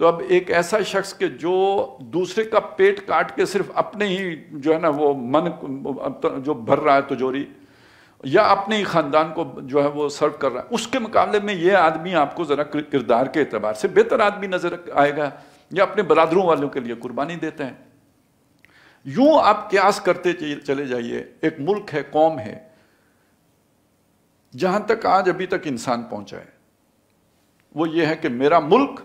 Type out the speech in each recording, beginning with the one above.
تو اب ایک ایسا شخص کہ جو دوسرے کا پیٹ کاٹ کے صرف اپنے ہی جو ہے نا وہ من جو بھر رہا ہے تجوری، یا اپنے ہی خاندان کو جو ہے وہ سرو کر رہا ہے، اس کے مقابلے میں یہ آدمی آپ کو ذرا کردار کے اعتبار سے بہتر آدمی نظر آئے گا، یا اپنے برادروں والوں کے لیے قربانی دیتے ہیں۔ یوں آپ قیاس کرتے چلے جائیے۔ ایک ملک ہے، قوم ہے، جہاں تک آج ابھی تک انسان پہنچا ہے وہ یہ ہے کہ میرا ملک،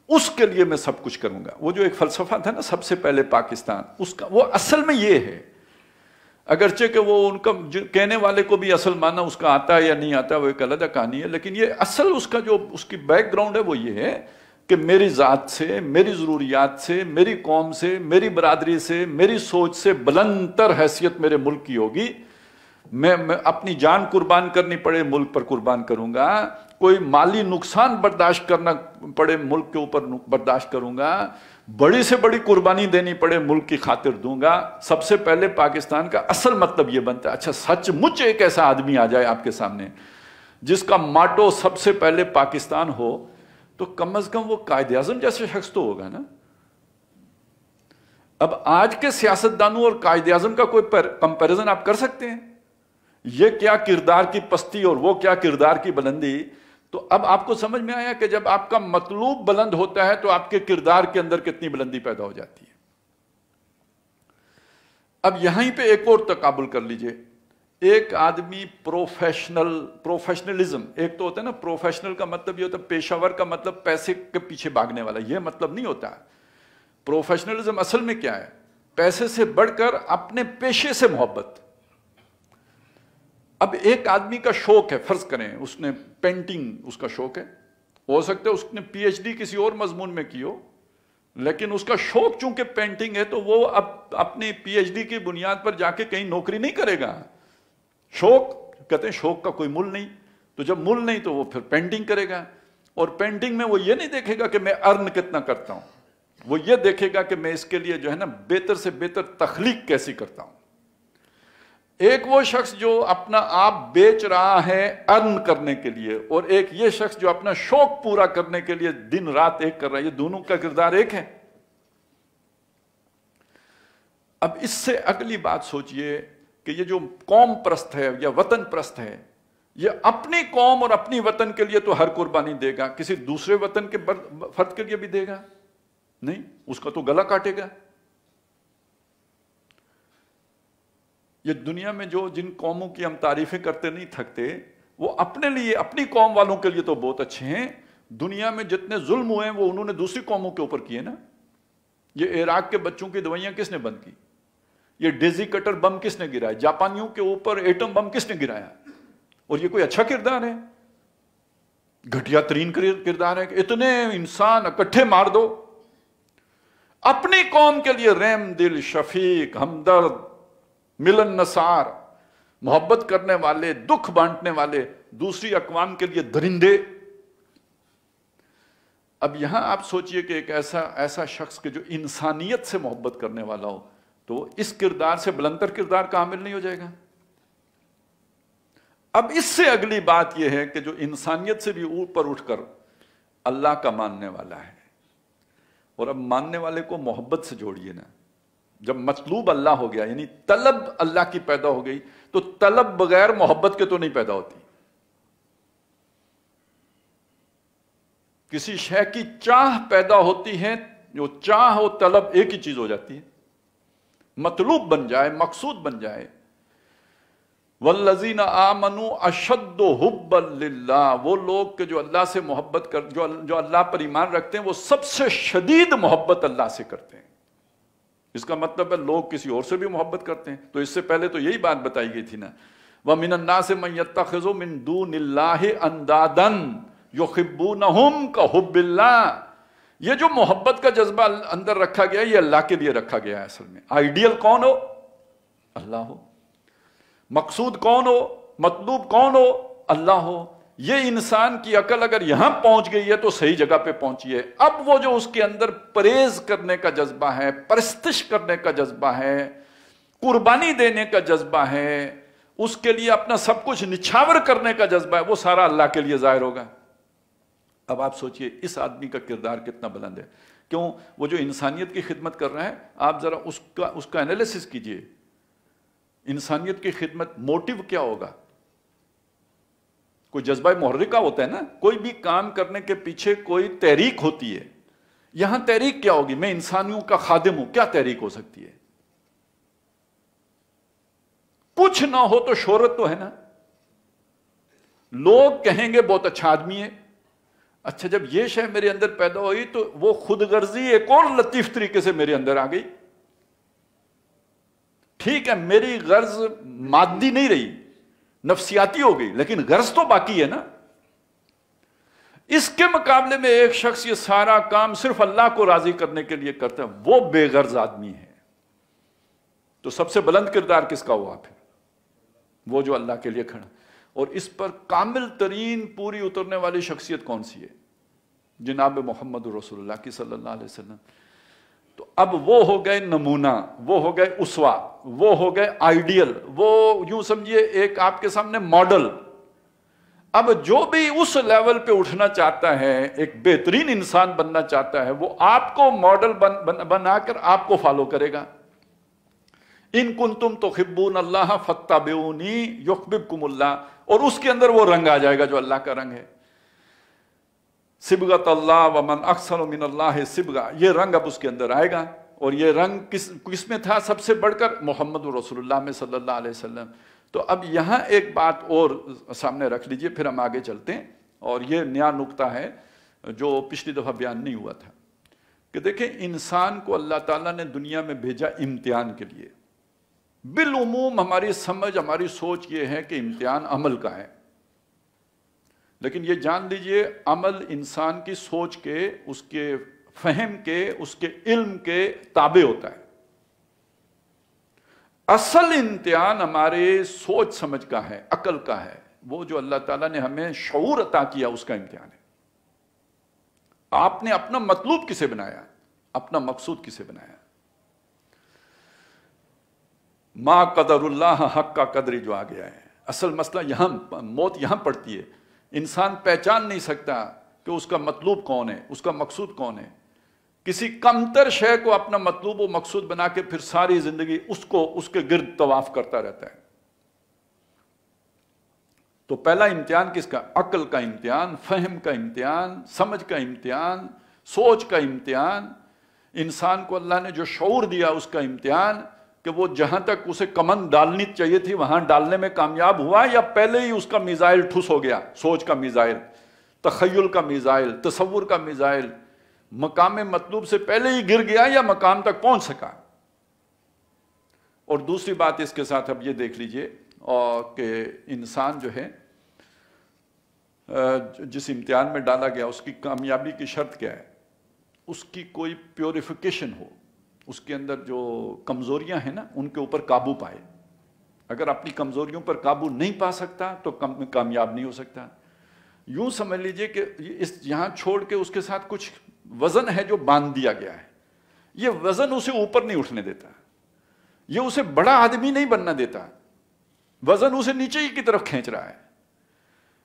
اس کے لیے میں سب کچھ کروں گا۔ وہ جو ایک فلسفہ تھا نا سب سے پہلے پاکستان، اس کا وہ اصل میں یہ ہے، اگرچہ کہ وہ ان کا کہنے والے کو بھی اصل معنی اس کا آتا ہے یا نہیں آتا وہ ایک علیحدہ کہانی ہے، لیکن یہ اصل اس کا جو اس کی بیک گراؤنڈ ہے وہ یہ ہے کہ میری ذات سے، میری ضروریات سے، میری قوم سے، میری برادری سے، میری سوچ سے بلند تر حیثیت میرے ملک کی ہوگی۔ میں اپنی جان قربان کرنی پڑے ملک پر قربان کروں گا، کوئی مالی نقصان برداشت کرنا پڑے ملک کے اوپر برداشت کروں گا، بڑی سے بڑی قربانی دینی پڑے ملک کی خاطر دوں گا۔ سب سے پہلے پاکستان کا اصل مطلب یہ بنتا ہے۔ اچھا سچ مچ ایک ایسا آدمی آ جائے آپ کے سامنے جس کا ماٹو سب سے پہلے پاکستان ہو، تو کم از کم وہ قائد اعظم جیسے شخص تو ہوگا نا۔ اب آج کے سیاستدانوں اور قائد اعظم کا کوئی کمپیریزن آپ کر سکتے ہیں؟ یہ کیا کردار کی پستی اور وہ کیا کردار کی بلندی۔ تو اب آپ کو سمجھ میں آیا کہ جب آپ کا مطلوب بلند ہوتا ہے تو آپ کے کردار کے اندر کتنی بلندی پیدا ہو جاتی ہے۔ اب یہیں پہ ایک اور تقابل کر لیجئے۔ ایک آدمی پروفیشنلزم، ایک تو ہوتا ہے نا پروفیشنل کا مطلب یہ ہوتا ہے پیشہ ور کا مطلب پیسے کے پیچھے بھاگنے والا، یہ مطلب نہیں ہوتا۔ پروفیشنلزم اصل میں کیا ہے؟ پیسے سے بڑھ کر اپنے پیشے سے محبت۔ اب ایک آدمی کا شوق ہے، فرض کریں اس نے پینٹنگ، اس کا شوق ہے، ہو سکتا ہے اس نے پی ایچ ڈی کسی اور مضمون میں کی ہو، لیکن اس کا شوق چونکہ پینٹنگ ہے تو وہ اب اپنی پی ایچ ڈی کی بنیاد پر جا کے کہیں نوکری نہیں کرے گا۔ شوق کہتے ہیں شوق کا کوئی مول نہیں، تو جب مول نہیں تو وہ پھر پینٹنگ کرے گا، اور پینٹنگ میں وہ یہ نہیں دیکھے گا کہ میں ارن کتنا کرتا ہوں، وہ یہ دیکھے گا کہ میں اس کے لیے جو ہے نا بہتر سے بہتر تخلیق کیسی کرتا ہوں۔ ایک وہ شخص جو اپنا آپ بیچ رہا ہے ارن کرنے کے لیے، اور ایک یہ شخص جو اپنا شوق پورا کرنے کے لیے دن رات ایک کر رہا ہے، یہ دونوں کا کردار ایک ہے۔ اب اس سے اگلی بات سوچئے کہ یہ جو قوم پرست ہے یا وطن پرست ہے، یہ اپنی قوم اور اپنی وطن کے لیے تو ہر قربانی دے گا، کسی دوسرے وطن کے فرد کے لیے بھی دے گا نہیں، اس کا تو گلا کاٹے گا۔ یہ دنیا میں جن قوموں کی ہم تعریفیں کرتے نہیں تھکتے، وہ اپنے لیے اپنی قوم والوں کے لیے تو بہت اچھے ہیں۔ دنیا میں جتنے ظلم ہوئے ہیں وہ انہوں نے دوسری قوموں کے اوپر کیے نا۔ یہ عراق کے بچوں کی دوائیاں کس نے بند کی؟ یہ ڈیزی کٹر بم کس نے گرایا؟ جاپانیوں کے اوپر ایٹم بم کس نے گرایا؟ اور یہ کوئی اچھا کردار ہے؟ گھٹیا ترین کردار ہے کہ اتنے انسان اکٹھے مار دو۔ اپنی قوم کے لیے رحم دل، شفیق، ہمدرد، ملن نثار، محبت کرنے والے، دکھ بانٹنے والے، دوسری اقوام کے لیے درندے۔ اب یہاں آپ سوچئے کہ ایک ایسا شخص کہ جو انسانیت سے محبت کرنے والا ہو، تو اس کردار سے بلندر کردار کا حامل نہیں ہو جائے گا؟ اب اس سے اگلی بات یہ ہے کہ جو انسانیت سے بھی اوپر اٹھ کر اللہ کا ماننے والا ہے، اور اب ماننے والے کو محبت سے جوڑیے نا۔ جب مطلوب اللہ ہو گیا، یعنی طلب اللہ کی پیدا ہو گئی، تو طلب بغیر محبت کے تو نہیں پیدا ہوتی۔ کسی شے کی چاہ پیدا ہوتی ہے، جو چاہ و طلب ایک ہی چیز ہو جاتی ہے، مطلوب بن جائے، مقصود بن جائے۔ والذین آمنوا اشد حبا للہ، وہ لوگ کہ جو اللہ سے محبت جو اللہ پر ایمان رکھتے ہیں، وہ سب سے شدید محبت اللہ سے کرتے ہیں۔ اس کا مطلب ہے لوگ کسی اور سے بھی محبت کرتے ہیں۔ تو اس سے پہلے تو یہی بات بتائی گئی تھی نا، وَمِنَ النَّاسِ مَن يَتَّخِذُ مِن دُونِ اللَّهِ أَندَادًا يُحِبُّونَهُمْ كَحُبِّ اللَّهِ۔ یہ جو محبت کا جذبہ اندر رکھا گیا ہے، یہ اللہ کے لیے رکھا گیا ہے۔ اصل میں آئیڈیل کون ہو؟ اللہ ہو۔ مقصود کون ہو؟ مطلوب کون ہو؟ اللہ ہو۔ یہ انسان کی عقل اگر یہاں پہنچ گئی ہے تو صحیح جگہ پہ پہنچی ہے۔ اب وہ جو اس کے اندر پریز کرنے کا جذبہ ہے، پرستش کرنے کا جذبہ ہے، قربانی دینے کا جذبہ ہے، اس کے لیے اپنا سب کچھ نچھاور کرنے کا جذبہ ہے، وہ سارا اللہ کے لیے ظاہر ہوگا۔ اب آپ سوچئے اس آدمی کا کردار کتنا بلند ہے. کیوں؟ وہ جو انسانیت کی خدمت کر رہا ہے، آپ ذرا اس کا انالیسس کیجئے. انسانیت کی خدمت موٹیو کیا ہوگا؟ کوئی جذبہ محرکہ ہوتا ہے نا، کوئی بھی کام کرنے کے پیچھے کوئی تحریک ہوتی ہے. یہاں تحریک کیا ہوگی؟ میں انسانیوں کا خادم ہوں، کیا تحریک ہو سکتی ہے؟ کچھ نہ ہو تو شہرت تو ہے نا، لوگ کہیں گے بہت اچھا آدمی ہے. اچھا، جب یہ شے میرے اندر پیدا ہوئی تو وہ خود غرضی ایک اور لطیف طریقے سے میرے اندر آ گئی. ٹھیک ہے، میری غرض مادی نہیں رہی، نفسیاتی ہو گئی، لیکن غرض تو باقی ہے نا. اس کے مقابلے میں ایک شخص یہ سارا کام صرف اللہ کو راضی کرنے کے لیے کرتا ہے، وہ بے غرض آدمی ہے. تو سب سے بلند کردار کس کا ہوا پھر؟ وہ جو اللہ کے لیے کھڑا. اور اس پر کامل ترین پوری اترنے والی شخصیت کون سی ہے؟ جناب محمد رسول اللہ کی صلی اللہ علیہ وسلم. تو اب وہ ہو گئے نمونہ، وہ ہو گئے اسوہ، وہ ہو گئے آئیڈیل، وہ یوں سمجھیے ایک آپ کے سامنے ماڈل. اب جو بھی اس لیول پہ اٹھنا چاہتا ہے، ایک بہترین انسان بننا چاہتا ہے، وہ آپ کو ماڈل بنا کر آپ کو فالو کرے گا. ان کنتم تحبون اللہ فاتبعونی یحببکم اللہ. اور اس کے اندر وہ رنگ آ جائے گا جو اللہ کا رنگ ہے. صبغۃ اللہ ومن احسن من اللہ صبغہ، یہ رنگ اب اس کے اندر آئے گا. اور یہ رنگ کس میں تھا سب سے بڑھ کر؟ محمد رسول اللہ میں صلی اللہ علیہ وسلم. تو اب یہاں ایک بات اور سامنے رکھ لیجئے، پھر ہم آگے چلتے ہیں. اور یہ نیا نقطہ ہے جو پچھلی دفعہ بیان نہیں ہوا تھا، کہ دیکھیں انسان کو اللہ تعالیٰ نے دنیا میں بھیجا امتحان کے لیے. بالعموم ہماری سمجھ، ہماری سوچ یہ ہے کہ امتحان عمل کا ہے، لیکن یہ جان لیجئے عمل انسان کی سوچ کے، اس کے فہم کے، اس کے علم کے تابع ہوتا ہے. اصل امتحان ہمارے سوچ سمجھ کا ہے، عقل کا ہے. وہ جو اللہ تعالیٰ نے ہمیں شعور عطا کیا اس کا امتحان ہے. آپ نے اپنا مطلوب کسے بنایا، اپنا مقصود کسے بنایا. ما قدر اللہ حق کا قدری جو آ گیا ہے. اصل مسئلہ یہاں، موت یہاں پڑتی ہے. انسان پہچان نہیں سکتا کہ اس کا مطلوب کون ہے، اس کا مقصود کون ہے. کسی کمتر شے کو اپنا مطلوب و مقصود بنا کے پھر ساری زندگی اس کے گرد طواف کرتا رہتا ہے. تو پہلا امتحان کس کا؟ عقل کا امتحان، فہم کا امتحان، سمجھ کا امتحان، سوچ کا امتحان. انسان کو اللہ نے جو شعور دیا اس کا امتحان، کہ وہ جہاں تک اسے کمند ڈالنی چاہیے تھی وہاں ڈالنے میں کامیاب ہوا، یا پہلے ہی اس کا میزائل ٹھس ہو گیا. سوچ کا میزائل، تخیل کا میزائل، تصور کا میزائل مقام مطلوب سے پہلے ہی گر گیا، یا مقام تک پہنچ سکا. اور دوسری بات اس کے ساتھ اب یہ دیکھ لیجئے کہ انسان جو ہے جس امتحان میں ڈالا گیا، اس کی کامیابی کی شرط کیا ہے؟ اس کی کوئی پیوریفیکیشن ہو، اس کے اندر جو کمزوریاں ہیں نا ان کے اوپر قابو پائے. اگر اپنی کمزوریوں پر قابو نہیں پا سکتا تو کامیاب نہیں ہو سکتا. یوں سمجھ لیجئے کہ یہاں چھوڑ کے اس کے ساتھ کچھ وزن ہے جو باندھ دیا گیا ہے. یہ وزن اسے اوپر نہیں اٹھنے دیتا، یہ اسے بڑا آدمی نہیں بننا دیتا، وزن اسے نیچے ہی کی طرف کھینچ رہا ہے.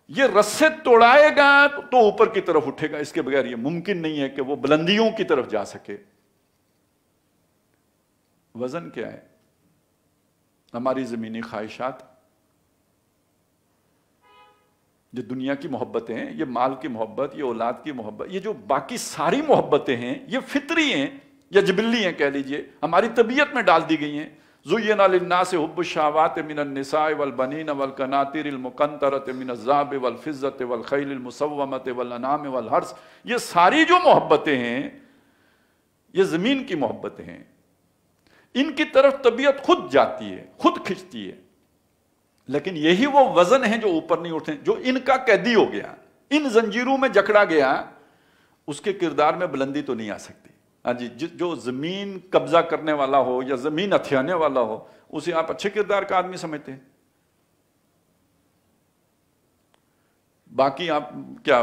یہ رسے توڑائے گا تو اوپر کی طرف اٹھے گا، اس کے بغیر یہ ممکن نہیں ہے کہ وہ بلندیوں کی طرف جا سکے. وزن کیا ہے؟ ہماری زمینی خواہشات، جو دنیا کی محبتیں ہیں، یہ مال کی محبت، یہ اولاد کی محبت، یہ جو باقی ساری محبتیں ہیں یہ فطری ہیں یا جبلی ہیں، کہہ لیجئے ہماری طبیعت میں ڈال دی گئی ہیں. زُيِّنَ لِلنَّاسِ حُبُّ الشَّهَوَاتِ مِنَ النِّسَاءِ وَالْبَنِينَ وَالْقَنَاطِيرِ الْمُقَنطَرَةِ مِنَ الذَّهَبِ وَالْفِضَّةِ وَالْخَيْلِ الْمُسَوَّمَةِ وَالْأَنْعَامِ وَالْحَرْثِ، یہ ساری جو محبتیں ہیں یہ زمین کی محبتیں ہیں. ان کی طرف طبیعت خود جاتی ہے، خود کھنچتی ہے، لیکن یہی وہ وزن ہیں جو اوپر نہیں اٹھتے. جو ان کا قیدی ہو گیا، ان زنجیروں میں جکڑا گیا، اس کے کردار میں بلندی تو نہیں آ سکتی. ہاں جی، جو زمین قبضہ کرنے والا ہو یا زمین ہتھیانے والا ہو اسے آپ اچھے کردار کا آدمی سمجھتے ہیں. باقی آپ کیا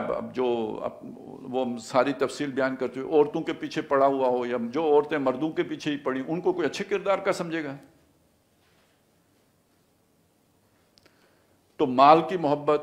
وہ ساری تفصیل بیان کرتے ہوئے عورتوں کے پیچھے پڑا ہوا ہو، یا جو عورتیں مردوں کے پیچھے ہی پڑی ان کو کوئی اچھے کردار کا سمجھے گا؟ تو مال کی محبت،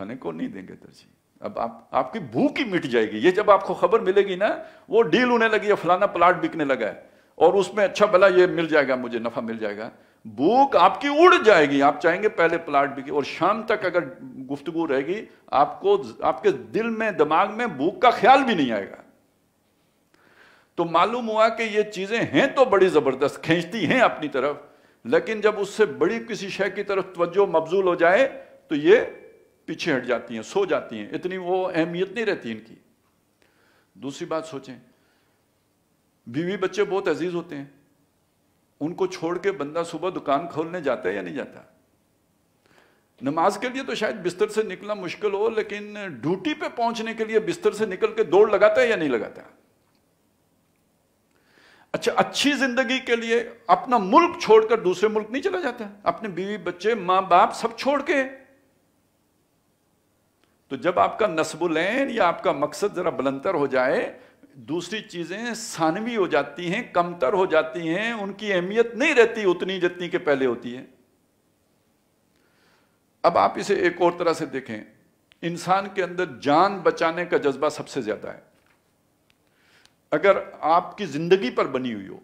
کھانے کو نہیں دیں گے ترجیح. اب آپ کی بھوک ہی مٹ جائے گی. یہ جب آپ کو خبر ملے گی نا وہ ڈیل ہونے لگی ہے, فلانا پلاٹ بکنے لگا ہے اور اس میں اچھا بھلا یہ مل جائے گا, مجھے نفع مل جائے گا, بھوک آپ کی اڑ جائے گی. آپ چاہیں گے پہلے پلاٹ بکے, اور شام تک اگر گفتگو رہے گی آپ کو آپ کے دل میں دماغ میں بھوک کا خیال بھی نہیں آئے گا. تو معلوم ہوا کہ یہ چیزیں ہیں تو بڑی زبردست, کھینچتی ہیں اپنی طرف, لیکن جب اس سے بڑی کسی شے کی طرف توجہ مبذول ہو جائے تو یہ پیچھے ہٹ جاتی ہیں, سو جاتی ہیں, اتنی وہ اہمیت نہیں رہتی ان کی. دوسری بات سوچیں, بیوی بچے بہت عزیز ہوتے ہیں, ان کو چھوڑ کے بندہ صبح دکان کھولنے جاتا ہے یا نہیں جاتا؟ نماز کے لیے تو شاید بستر سے نکلنا مشکل ہو, لیکن ڈیوٹی پہ پہنچنے کے لیے بستر سے نکل کے دوڑ لگاتا ہے یا نہیں لگاتا؟ اچھا, اچھی زندگی کے لیے اپنا ملک چھوڑ کر دوسرے ملک نہیں چلا جاتا, اپنے بیوی بچے ماں باپ سب چھوڑ کے. تو جب آپ کا نصب العین یا آپ کا مقصد ذرا بلندر ہو جائے, دوسری چیزیں ثانوی ہو جاتی ہیں, کمتر ہو جاتی ہیں, ان کی اہمیت نہیں رہتی اتنی جتنی کہ پہلے ہوتی ہے. اب آپ اسے ایک اور طرح سے دیکھیں, انسان کے اندر جان بچانے کا جذبہ سب سے زیادہ ہے. اگر آپ کی زندگی پر بنی ہوئی ہو,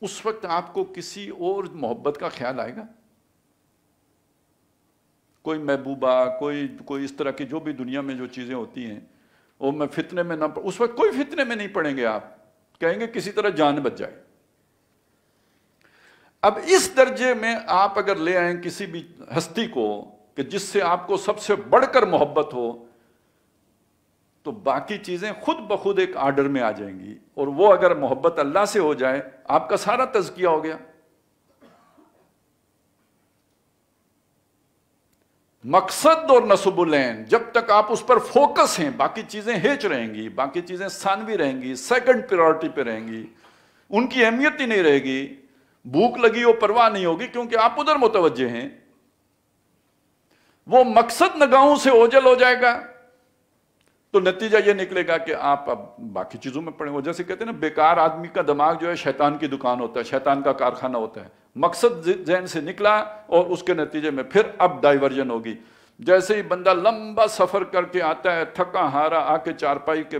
اس وقت آپ کو کسی اور محبت کا خیال آئے گا؟ کوئی محبوبہ, کوئی اس طرح کی جو بھی دنیا میں جو چیزیں ہوتی ہیں, وہ میں فتنے میں نہ اس وقت کوئی فتنے میں نہیں پڑیں گے. آپ کہیں گے کسی طرح جان بچ جائے. اب اس درجے میں آپ اگر لے آئیں کسی بھی ہستی کو کہ جس سے آپ کو سب سے بڑھ کر محبت ہو, تو باقی چیزیں خود بخود ایک آرڈر میں آ جائیں گی. اور وہ اگر محبت اللہ سے ہو جائے, آپ کا سارا تزکیہ ہو گیا. مقصد اور نصب العین جب تک آپ اس پر فوکس ہیں, باقی چیزیں ہیچ رہیں گی, باقی چیزیں ثانوی رہیں گی, سیکنڈ پریورٹی پہ رہیں گی, ان کی اہمیت ہی نہیں رہے گی. بھوک لگی ہو پرواہ نہیں ہوگی کیونکہ آپ ادھر متوجہ ہیں. وہ مقصد نگاہوں سے اوجھل ہو جائے گا تو نتیجہ یہ نکلے گا کہ آپ اب باقی چیزوں میں پڑیں. وہ جیسے کہتے ہیں نا, بیکار آدمی کا دماغ جو ہے شیطان کی دکان ہوتا ہے, شیطان کا کارخانہ ہوتا ہے. مقصد ذہن سے نکلا اور اس کے نتیجے میں پھر اب ڈائیورجن ہوگی. جیسے ہی بندہ لمبا سفر کر کے آتا ہے, تھکا ہارا آ کے چارپائی کے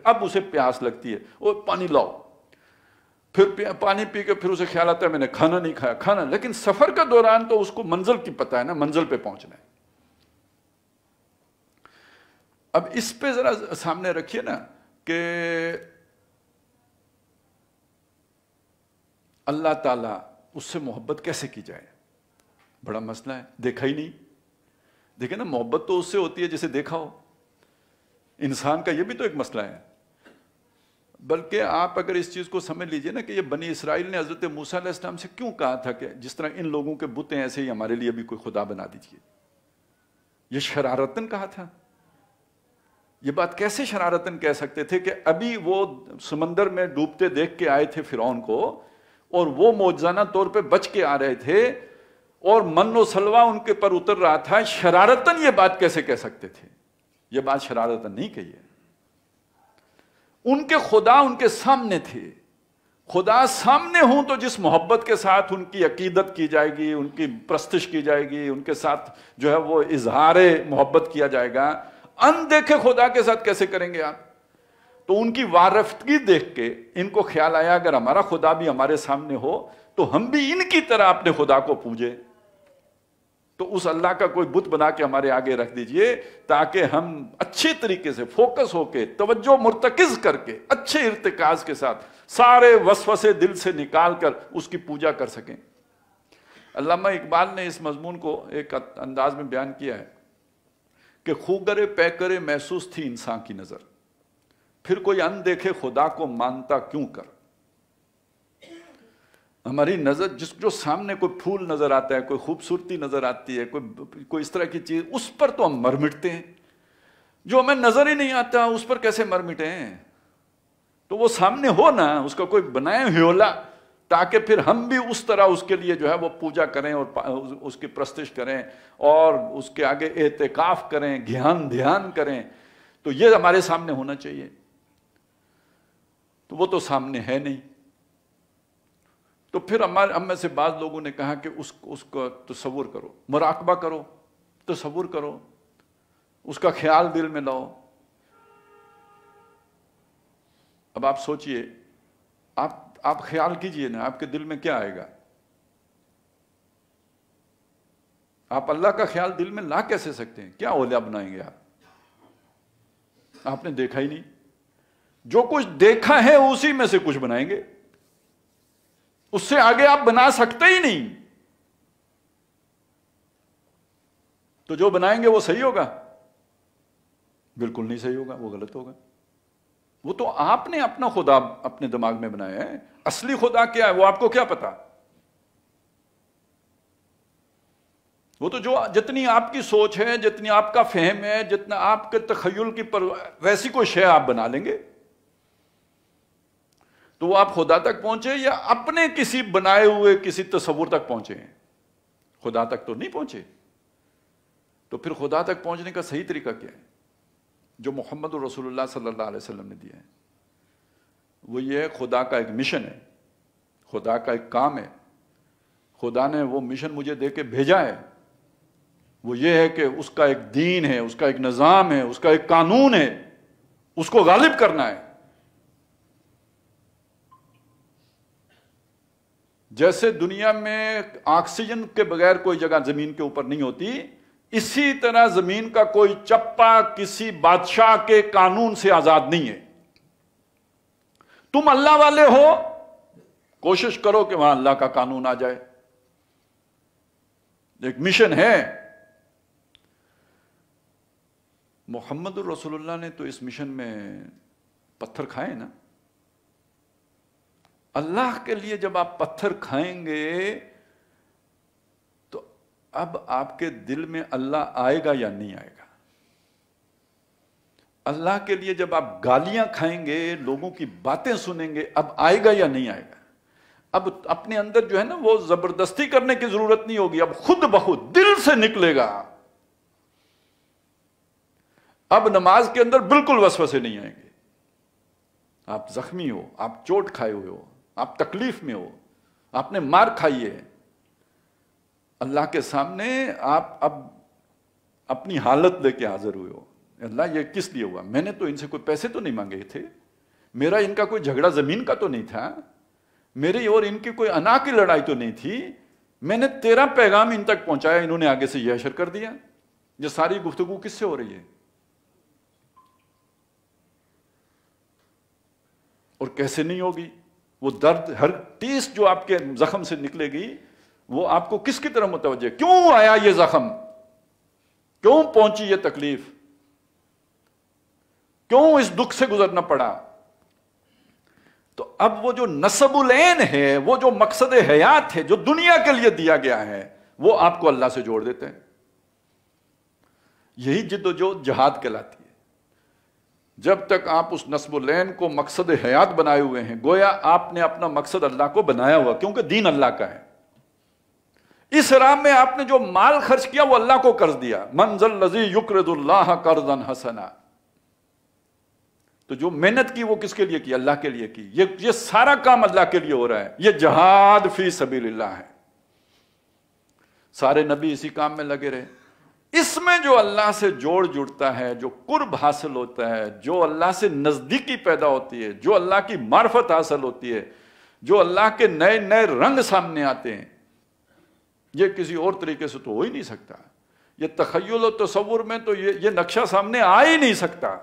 اب اسے پیاس لگتی ہے, وہ پانی لاؤ, پھر پانی پی کے پھر اسے خیال آتا ہے میں نے کھانا نہیں کھایا, کھانا. لیکن سفر کا دوران تو اس کو منزل کی پتہ ہے نا, منزل پہ پہنچنا ہے. اب اس پہ ذرا سامنے رکھیے نا کہ اللہ تعالیٰ اس سے محبت کیسے کی جائے. بڑا مسئلہ ہے, دیکھا ہی نہیں. دیکھیں نا, محبت تو اس سے ہوتی ہے جسے دیکھا ہو. انسان کا یہ بھی تو ایک مسئلہ ہے. بلکہ آپ اگر اس چیز کو سمجھ لیجئے نا کہ یہ بنی اسرائیل نے حضرت موسیٰ علیہ السلام سے کیوں کہا تھا کہ جس طرح ان لوگوں کے بت ہیں ایسے ہی ہمارے لیے بھی کوئی خدا بنا دیجئے. یہ شرارتاً کہا تھا. یہ بات کیسے شرارتاً کہہ سکتے تھے کہ ابھی وہ سمندر میں ڈوبتے دیکھ کے آئے تھے فرعون کو, اور وہ معجزانہ طور پہ بچ کے آ رہے تھے, اور من و سلوہ ان کے پر اتر رہا تھا. شرارتاً یہ بات کیسے کہہ سکتے تھے؟ یہ بات شرارتاً نہیں کہی ہے. ان کے خدا ان کے سامنے تھے. خدا سامنے ہوں تو جس محبت کے ساتھ ان کی عقیدت کی جائے گی, ان کی پرستش کی جائے گی, ان کے ساتھ جو ہے وہ اظہار محبت کیا جائے گا, ان دیکھے خدا کے ساتھ کیسے کریں گے آپ؟ تو ان کی وارفتگی دیکھ کے ان کو خیال آیا اگر ہمارا خدا بھی ہمارے سامنے ہو تو ہم بھی ان کی طرح اپنے خدا کو پوجیں. تو اس اللہ کا کوئی بت بنا کے ہمارے آگے رکھ دیجئے تاکہ ہم اچھے طریقے سے فوکس ہو کے, توجہ مرتکز کر کے, اچھے ارتکاز کے ساتھ سارے وسوسے دل سے نکال کر اس کی پوجا کر سکیں. علامہ اقبال نے اس مضمون کو ایک انداز میں بیان کیا ہے کہ خوگرے پیکرے محسوس تھی انسان کی نظر, پھر کوئی ان دیکھے خدا کو مانتا کیوں کر. ہماری نظر جو سامنے کوئی پھول نظر آتا ہے, کوئی خوبصورتی نظر آتی ہے, کوئی اس طرح کی چیز, اس پر تو ہم مر مٹتے ہیں. جو ہمیں نظر ہی نہیں آتا اس پر کیسے مر مٹے ہیں؟ تو وہ سامنے ہو نا, اس کا کوئی بنائے ہیولا, تاکہ پھر ہم بھی اس طرح اس کے لیے جو ہے وہ پوجا کریں اور اس کی پرستش کریں اور اس کے آگے اعتکاف کریں, دھیان کریں. تو یہ ہمارے سامنے ہونا چاہیے. تو وہ تو سامنے ہے نہیں. تو پھر ہم میں سے بعض لوگوں نے کہا کہ اس کو تصور کرو, مراقبہ کرو, تصور کرو اس کا خیال دل میں لاؤ. اب آپ سوچئے، آپ خیال کیجئے نا، آپ کے دل میں کیا آئے گا؟ آپ اللہ کا خیال دل میں لا کیسے سکتے ہیں؟ کیا اولیاء بنائیں گے آپ نے دیکھا ہی نہیں. جو کچھ دیکھا ہے اسی میں سے کچھ بنائیں گے، اس سے آگے آپ بنا سکتے ہی نہیں. تو جو بنائیں گے وہ صحیح ہوگا؟ بالکل نہیں صحیح ہوگا، وہ غلط ہوگا. وہ تو آپ نے اپنا خدا اپنے دماغ میں بنایا ہے. اصلی خدا کیا ہے وہ آپ کو کیا پتا؟ وہ تو جو جتنی آپ کی سوچ ہے، جتنی آپ کا فہم ہے، جتنا آپ کے تخیل کی ویسی کوئی شے آپ بنا لیں گے. تو وہ آپ خدا تک پہنچے یا اپنے کسی بنائے ہوئے کسی تصور تک پہنچے ہیں؟ خدا تک تو نہیں پہنچے. تو پھر خدا تک پہنچنے کا صحیح طریقہ کیا ہے؟ جو محمد رسول اللہ صلی اللہ علیہ وسلم نے دیا ہے وہ یہ ہے، خدا کا ایک مشن ہے، خدا کا ایک کام ہے. خدا نے وہ مشن مجھے دے کے بھیجا ہے. وہ یہ ہے کہ اس کا ایک دین ہے، اس کا ایک نظام ہے، اس کا ایک قانون ہے، اس کو غالب کرنا ہے. جیسے دنیا میں آکسیجن کے بغیر کوئی جگہ زمین کے اوپر نہیں ہوتی، اسی طرح زمین کا کوئی چپا کسی بادشاہ کے قانون سے آزاد نہیں ہے. تم اللہ والے ہو، کوشش کرو کہ وہاں اللہ کا قانون آ جائے. ایک مشن ہے. محمد رسول اللہ نے تو اس مشن میں پتھر کھائے نا. اللہ کے لیے جب آپ پتھر کھائیں گے تو اب آپ کے دل میں اللہ آئے گا یا نہیں آئے گا؟ اللہ کے لیے جب آپ گالیاں کھائیں گے، لوگوں کی باتیں سنیں گے، اب آئے گا یا نہیں آئے گا؟ اب اپنے اندر جو ہے نا وہ زبردستی کرنے کی ضرورت نہیں ہوگی، اب خود بخود دل سے نکلے گا. اب نماز کے اندر بالکل وسوسے نہیں آئیں گے. آپ زخمی ہو، آپ چوٹ کھائے ہوئے ہو، آپ تکلیف میں ہو، آپ نے مار کھائی ہے، اللہ کے سامنے آپ اب اپنی حالت لے کے حاضر ہوئے ہو. اللہ یہ کس لیے ہوا؟ میں نے تو ان سے کوئی پیسے تو نہیں مانگے تھے، میرا ان کا کوئی جھگڑا زمین کا تو نہیں تھا، میری اور ان کی کوئی انا کی لڑائی تو نہیں تھی، میں نے تیرا پیغام ان تک پہنچایا، انہوں نے آگے سے یہ اشر کر دیا. یہ ساری گفتگو کس سے ہو رہی ہے اور کیسے نہیں ہوگی؟ وہ درد، ہر ٹیس جو آپ کے زخم سے نکلے گی وہ آپ کو کس کی طرح متوجہ؟ کیوں آیا یہ زخم؟ کیوں پہنچی یہ تکلیف؟ کیوں اس دکھ سے گزرنا پڑا؟ تو اب وہ جو نصب العین ہے، وہ جو مقصد حیات ہے جو دنیا کے لیے دیا گیا ہے، وہ آپ کو اللہ سے جوڑ دیتے ہیں. یہی جد و جہد جہاد کہلاتی ہے. جب تک آپ اس نصب العین کو مقصد حیات بنائے ہوئے ہیں، گویا آپ نے اپنا مقصد اللہ کو بنایا ہوا، کیونکہ دین اللہ کا ہے. اس راہ میں آپ نے جو مال خرچ کیا وہ اللہ کو قرض دیا. من ذا الذی یقرض اللہ قرضا حسنا. تو جو محنت کی وہ کس کے لیے کی؟ اللہ کے لیے کی. یہ سارا کام اللہ کے لیے ہو رہا ہے. یہ جہاد فی سبیل اللہ ہے. سارے نبی اسی کام میں لگے رہے. اس میں جو اللہ سے جوڑ جڑتا ہے، جو قرب حاصل ہوتا ہے، جو اللہ سے نزدیکی پیدا ہوتی ہے، جو اللہ کی معرفت حاصل ہوتی ہے، جو اللہ کے نئے نئے رنگ سامنے آتے ہیں، یہ کسی اور طریقے سے تو ہو ہی نہیں سکتا. یہ تخیل و تصور میں تو یہ نقشہ سامنے آ ہی نہیں سکتا.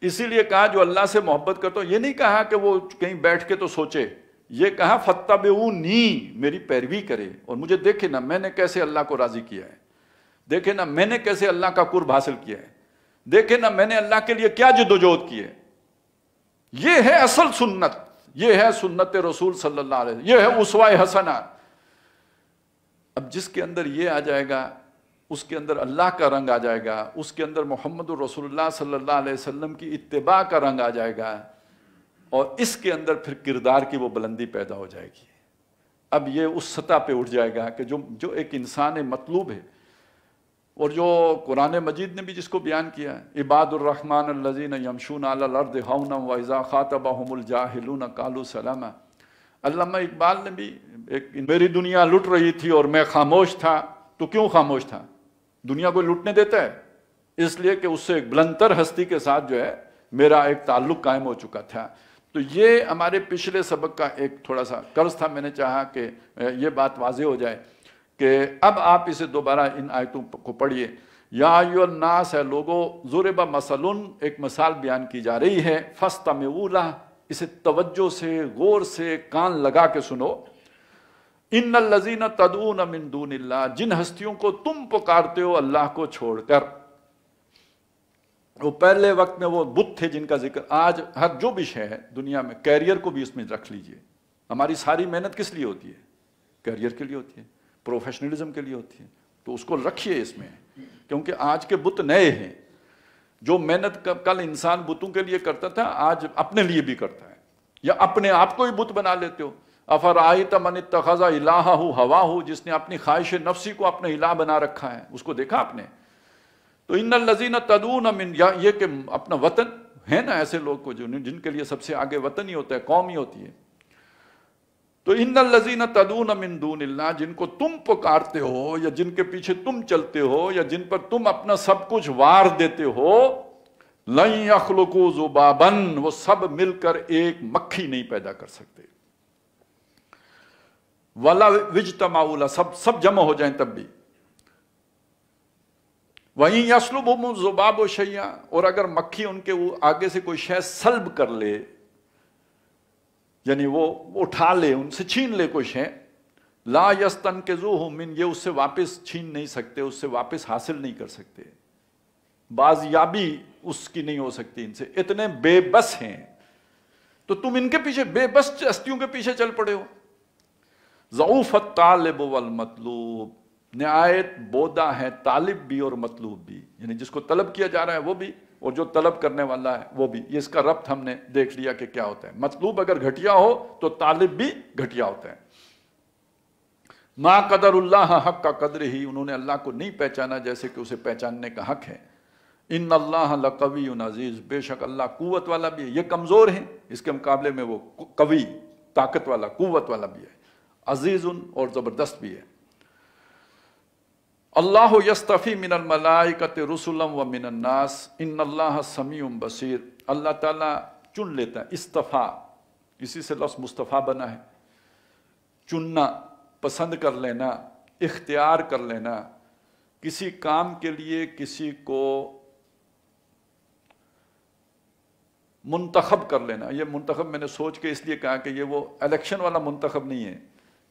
اسی لیے کہا جو اللہ سے محبت کرتا ہو، یہ نہیں کہا کہ وہ کہیں بیٹھ کے تو سوچے، یہ کہا فَاتَّبِعُونِی، میری پیروی کرے اور مجھے دیکھے نا میں نے کیسے اللہ کو راضی کیا ہے، دیکھے نا میں نے کیسے اللہ کا قرب حاصل کیا ہے، دیکھے نا میں نے اللہ کے لیے کیا جد و جہد کی ہے. یہ ہے اصل سنت، یہ ہے سنت رسول صلی اللہ علیہ وسلم، یہ ہے اسوہ حسنہ. اب جس کے اندر یہ آ جائے گا اس کے اندر اللہ کا رنگ آ جائے گا، اس کے اندر محمد رسول اللہ صلی اللہ علیہ وسلم کی اتباع کا رنگ آ جائے گا، اور اس کے اندر پھر کردار کی وہ بلندی پیدا ہو جائے گی. اب یہ اس سطح پہ اٹھ جائے گا کہ جو ایک انسان مطلوب ہے، اور جو قرآن مجید نے بھی جس کو بیان کیا ہے، عباد الرحمن الذین یمشون علی الارض ہونا واذا خاطبہم الجاہلون قالوا سلاما. علامہ اقبال نے بھی میری دنیا لٹ رہی تھی اور میں خاموش تھا. تو کیوں خاموش تھا؟ دنیا کوئی لٹنے دیتا ہے؟ اس لیے کہ اس سے ایک بلندتر ہستی کے ساتھ جو ہے میرا ایک تعلق قائم ہو چکا تھا۔ تو یہ ہمارے پچھلے سبق کا ایک تھوڑا سا قرض تھا، میں نے چاہا کہ یہ بات واضح ہو جائے کہ اب آپ اسے دوبارہ ان آیتوں کو پڑھیے۔ یا ایھا الناس ہے لوگو، ضرب مثل، ایک مثال بیان کی جا رہی ہے، فاستمعوا لہ، اسے توجہ سے غور سے کان لگا کے سنو۔ ان الذین تدعون من دون اللہ، جن ہستیوں کو تم پکارتے ہو اللہ کو چھوڑ کر، وہ پہلے وقت میں وہ بت تھے جن کا ذکر آج ہر جو بھی شے ہے دنیا میں، کیریئر کو بھی اس میں رکھ لیجئے۔ ہماری ساری محنت کس لیے ہوتی ہے؟ کیریئر کے لیے ہوتی ہے، پروفیشنلزم کے لیے ہوتی ہے، تو اس کو رکھیے اس میں، کیونکہ آج کے بت نئے ہیں۔ جو محنت کل انسان بتوں کے لیے کرتا تھا آج اپنے لیے بھی کرتا ہے، یا اپنے آپ کو ہی بت بنا لیتے ہو۔ افرأیت من اتخذ الہہ ہواہ، جس نے اپنی خواہش نفسی کو اپنے الہ بنا رکھا ہے، اس کو دیکھا آپ نے؟ تو ان الذین تدعون من، یہ کہ اپنا وطن ہے نا، ایسے لوگ کو جن کے لیے سب سے آگے وطن ہی ہوتا ہے، قوم ہی ہوتی ہے۔ تو ان الذین تدعون من دون اللہ، جن کو تم پکارتے ہو یا جن کے پیچھے تم چلتے ہو یا جن پر تم اپنا سب کچھ وار دیتے ہو، لن یخلقوا ذبابا، وہ سب مل کر ایک مکھی نہیں پیدا کر سکتے۔ ولا اجتمعوا لہ، سب جمع ہو جائیں تب بھی۔ وہیں یسلبہم الذباب شیئا، اور اگر مکھی ان کے آگے سے کوئی شے سلب کر لے، یعنی وہ اٹھا لے، ان سے چھین لے کوئی شے، لا یستنقذوہ من، یہ اس سے واپس چھین نہیں سکتے، اس سے واپس حاصل نہیں کر سکتے، بازیابی اس کی نہیں ہو سکتی ان سے، اتنے بے بس ہیں۔ تو تم ان کے پیچھے بے بس ہستیوں کے پیچھے چل پڑے ہو۔ ضعف الطالب والمطلوب، نہایت بودا ہے طالب بھی اور مطلوب بھی، یعنی جس کو طلب کیا جا رہا ہے وہ بھی اور جو طلب کرنے والا ہے وہ بھی۔ یہ اس کا ربط ہم نے دیکھ لیا کہ کیا ہوتا ہے۔ مطلوب اگر گھٹیا ہو تو طالب بھی گھٹیا ہوتا ہے۔ ما قدر اللہ حق کا قدر ہی، انہوں نے اللہ کو نہیں پہچانا جیسے کہ اسے پہچاننے کا حق ہے۔ ان اللہ لقوی عزیز، بے شک اللہ قوت والا بھی ہے۔ یہ کمزور ہیں، اس کے مقابلے میں وہ قوی، طاقت والا، قوت والا بھی ہے، عزیز اور زبردست بھی ہے۔ اللہ یستفی من الملائکۃ رسلا ومن الناس ان اللہ سمیع بصیر، اللہ تعالیٰ چن لیتا ہے، استفا، اسی سے لفظ مصطفیٰ بنا ہے، چننا، پسند کر لینا، اختیار کر لینا، کسی کام کے لیے کسی کو منتخب کر لینا۔ یہ منتخب میں نے سوچ کے اس لیے کہا کہ یہ وہ الیکشن والا منتخب نہیں ہے،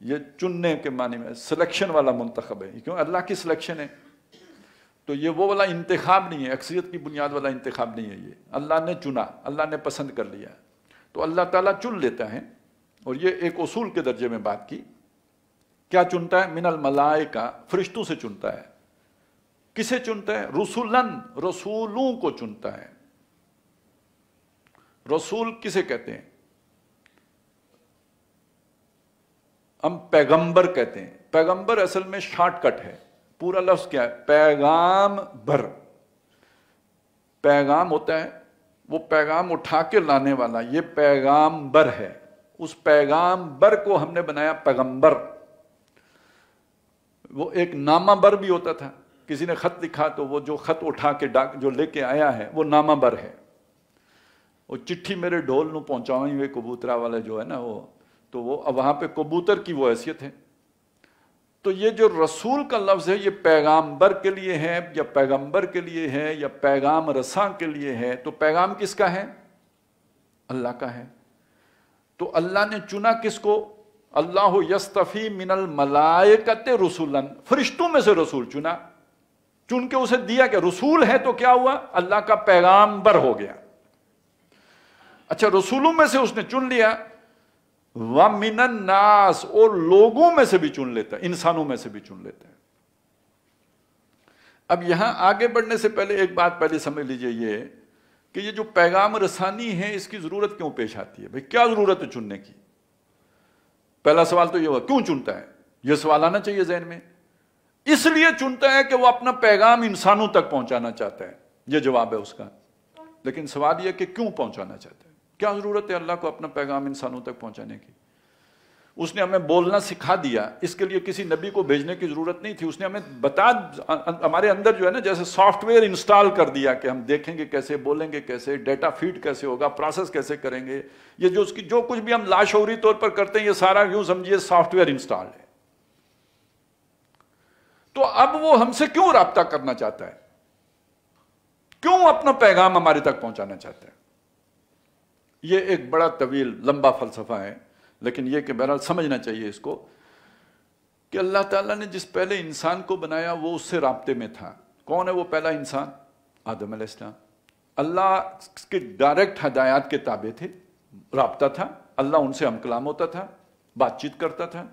یہ چننے کے معنی میں سلیکشن والا منتخب ہے، کیوں اللہ کی سلیکشن ہے۔ تو یہ وہ والا انتخاب نہیں ہے، اکثریت کی بنیاد والا انتخاب نہیں ہے، یہ اللہ نے چنا، اللہ نے پسند کر لیا۔ تو اللہ تعالیٰ چن لیتا ہے، اور یہ ایک اصول کے درجے میں بات کی۔ کیا چنتا ہے؟ من الملائکہ، فرشتوں سے چنتا ہے۔ کسے چنتا ہے؟ رسولن، رسولوں کو چنتا ہے۔ رسول کسے کہتے ہیں؟ ہم پیغمبر کہتے ہیں۔ پیغمبر اصل میں شارٹ کٹ ہے، پورا لفظ کیا ہے؟ پیغام بر۔ پیغام ہوتا ہے وہ پیغام اٹھا کے لانے والا، یہ پیغام بر ہے۔ اس پیغام بر کو ہم نے بنایا پیغمبر۔ وہ ایک نامہ بر بھی ہوتا تھا، کسی نے خط لکھا تو وہ جو خط اٹھا کے جو لے کے آیا ہے وہ نامہ بر ہے۔ وہ چٹھی میرے ڈھول نو پہنچاویں ہوئے کبوترا والا جو ہے نا، وہ تو وہ وہاں پہ کبوتر کی وہ حیثیت ہے۔ تو یہ جو رسول کا لفظ ہے یہ پیغامبر کے لیے ہے یا پیغمبر کے لیے ہے یا پیغام رساں کے لیے ہے۔ تو پیغام کس کا ہے؟ اللہ کا ہے۔ تو اللہ نے چنا کس کو؟ اللہ یستفی من الملائکۃ رسولا، فرشتوں میں سے رسول چنا، چن کے اسے دیا کہ رسول ہے، تو کیا ہوا؟ اللہ کا پیغامبر ہو گیا۔ اچھا، رسولوں میں سے اس نے چن لیا، وَمِنَ النَّاسِ، اور لوگوں میں سے بھی چن لیتا ہے، انسانوں میں سے بھی چن لیتا ہے۔ اب یہاں آگے بڑھنے سے پہلے ایک بات پہلے سمجھ لیجئے، یہ کہ یہ جو پیغام رسانی ہے اس کی ضرورت کیوں پیش آتی ہے؟ بھئی کیا ضرورت ہے چننے کی؟ پہلا سوال تو یہ ہوا، کیوں چنتا ہے؟ یہ سوال آنا چاہیے ذہن میں۔ اس لیے چنتا ہے کہ وہ اپنا پیغام انسانوں تک پہنچانا چاہتا ہے، یہ جواب ہے اس کا۔ لیکن سوال یہ کہ کیوں پہنچانا چاہتا ہے؟ کیا ضرورت ہے اللہ کو اپنا پیغام انسانوں تک پہنچانے کی؟ اس نے ہمیں بولنا سکھا دیا، اس کے لیے کسی نبی کو بھیجنے کی ضرورت نہیں تھی، اس نے ہمیں ہمارے اندر جو ہے نا جیسے سافٹ ویئر انسٹال کر دیا کہ ہم دیکھیں گے کیسے، بولیں گے کیسے، ڈیٹا فیڈ کیسے ہوگا، پروسیس کیسے کریں گے، یہ جو اس کی جو کچھ بھی ہم لاشعوری طور پر کرتے ہیں یہ سارا یوں سمجھیے سافٹ ویئر انسٹال ہے۔ تو اب وہ ہم سے کیوں رابطہ کرنا چاہتا ہے، کیوں اپنا پیغام ہمارے تک پہنچانا چاہتا ہے؟ یہ ایک بڑا طویل لمبا فلسفہ ہے، لیکن یہ کہ بہرحال سمجھنا چاہیے اس کو کہ اللہ تعالیٰ نے جس پہلے انسان کو بنایا وہ اس سے رابطے میں تھا۔ کون ہے وہ پہلا انسان؟ آدم علیہ السلام۔ اللہ کے ڈائریکٹ ہدایات کے تابع تھے، رابطہ تھا، اللہ ان سے ہم کلام ہوتا تھا، بات چیت کرتا تھا،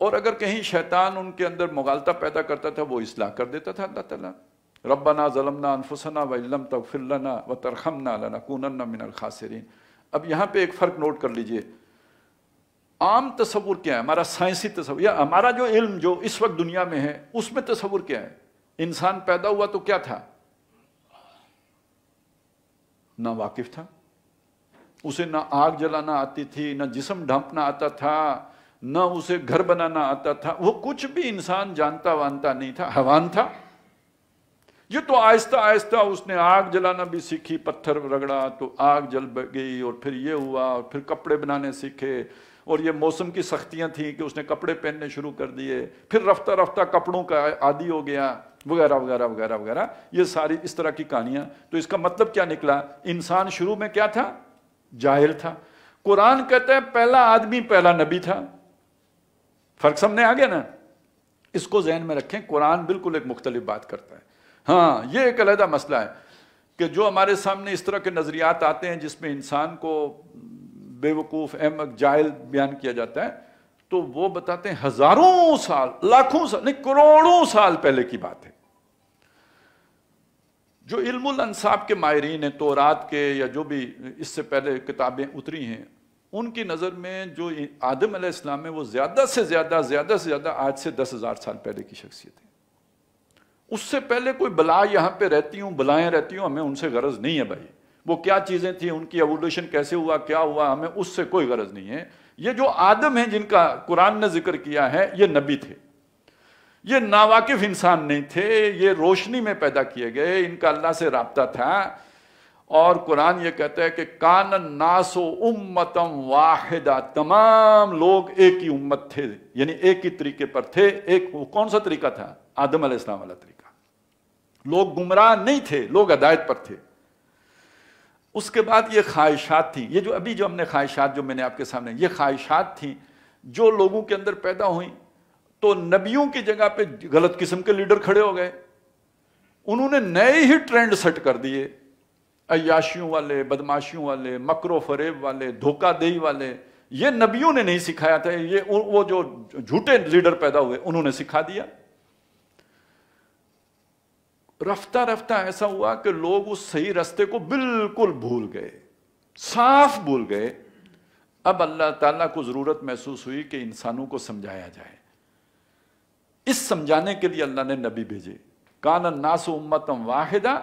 اور اگر کہیں شیطان ان کے اندر مغالطہ پیدا کرتا تھا وہ اصلاح کر دیتا تھا اللہ تعالیٰ۔ ربنا ظلمنا انفسنا وان لم تغفر لنا وترحمنا لنکونن من الخاسرین۔ اب یہاں پہ ایک فرق نوٹ کر لیجئے، عام تصور کیا ہے ہمارا، سائنسی تصور یا ہمارا جو علم جو اس وقت دنیا میں ہے اس میں تصور کیا ہے؟ انسان پیدا ہوا تو کیا تھا؟ نہ واقف تھا، اسے نہ آگ جلانا آتی تھی، نہ جسم ڈھانپنا آتا تھا، نہ اسے گھر بنانا آتا تھا، وہ کچھ بھی انسان جانتا وانتا نہیں تھا، حیوان تھا۔ یہ تو آہستہ آہستہ اس نے آگ جلانا بھی سیکھی، پتھر رگڑا تو آگ جل گئی، اور پھر یہ ہوا، اور پھر کپڑے بنانے سیکھے، اور یہ موسم کی سختیاں تھیں کہ اس نے کپڑے پہننے شروع کر دیے، پھر رفتہ رفتہ کپڑوں کا عادی ہو گیا، وغیرہ وغیرہ وغیرہ وغیرہ، یہ ساری اس طرح کی کہانیاں۔ تو اس کا مطلب کیا نکلا؟ انسان شروع میں کیا تھا؟ جاہل تھا۔ قرآن کہتا ہے پہلا آدمی پہلا نبی تھا۔ فرق سامنے آ گیا نا؟ اس کو ذہن میں رکھیں، قرآن بالکل ایک مختلف بات کرتا ہے۔ ہاں یہ ایک علیحدہ مسئلہ ہے کہ جو ہمارے سامنے اس طرح کے نظریات آتے ہیں جس میں انسان کو بے وقوف، احمق، جاہل بیان کیا جاتا ہے، تو وہ بتاتے ہیں ہزاروں سال، لاکھوں سال نہیں، کروڑوں سال پہلے کی بات ہے۔ جو علم الانساب کے ماہرین ہیں، تورات کے یا جو بھی اس سے پہلے کتابیں اتری ہیں، ان کی نظر میں جو آدم علیہ السلام ہے وہ زیادہ سے زیادہ آج سے 10,000 سال پہلے کی شخصیت ہے۔ اس سے پہلے کوئی بلا یہاں پہ رہتی ہوں، بلائیں رہتی ہوں، ہمیں ان سے غرض نہیں ہے بھائی، وہ کیا چیزیں تھیں، ان کی ایوولوشن کیسے ہوا، کیا ہوا، ہمیں اس سے کوئی غرض نہیں ہے۔ یہ جو آدم ہیں جن کا قرآن نے ذکر کیا ہے یہ نبی تھے، یہ ناواقف انسان نہیں تھے، یہ روشنی میں پیدا کیے گئے، ان کا اللہ سے رابطہ تھا۔ اور قرآن یہ کہتا ہے کہ کان الناس امۃ واحدہ، تمام لوگ ایک ہی امت تھے، یعنی ایک ہی طریقے پر تھے۔ ایک کون سا طریقہ تھا؟ آدم علیہ السلام والا طریقہ۔ لوگ گمراہ نہیں تھے، لوگ ہدایت پر تھے۔ اس کے بعد یہ خواہشات تھیں، یہ جو ابھی جو ہم نے خواہشات جو میں نے آپ کے سامنے، یہ خواہشات تھیں جو لوگوں کے اندر پیدا ہوئیں، تو نبیوں کی جگہ پہ غلط قسم کے لیڈر کھڑے ہو گئے، انہوں نے نئے ہی ٹرینڈ سیٹ کر دیے، عیاشیوں والے، بدماشیوں والے، مکر و فریب والے، دھوکہ دہی والے۔ یہ نبیوں نے نہیں سکھایا تھا، یہ وہ جو جھوٹے لیڈر پیدا ہوئے انہوں نے سکھا دیا۔ رفتہ رفتہ ایسا ہوا کہ لوگ اس صحیح راستے کو بالکل بھول گئے، صاف بھول گئے۔ اب اللہ تعالیٰ کو ضرورت محسوس ہوئی کہ انسانوں کو سمجھایا جائے۔ اس سمجھانے کے لیے اللہ نے نبی بھیجے، کان الناس امۃ واحدہ۔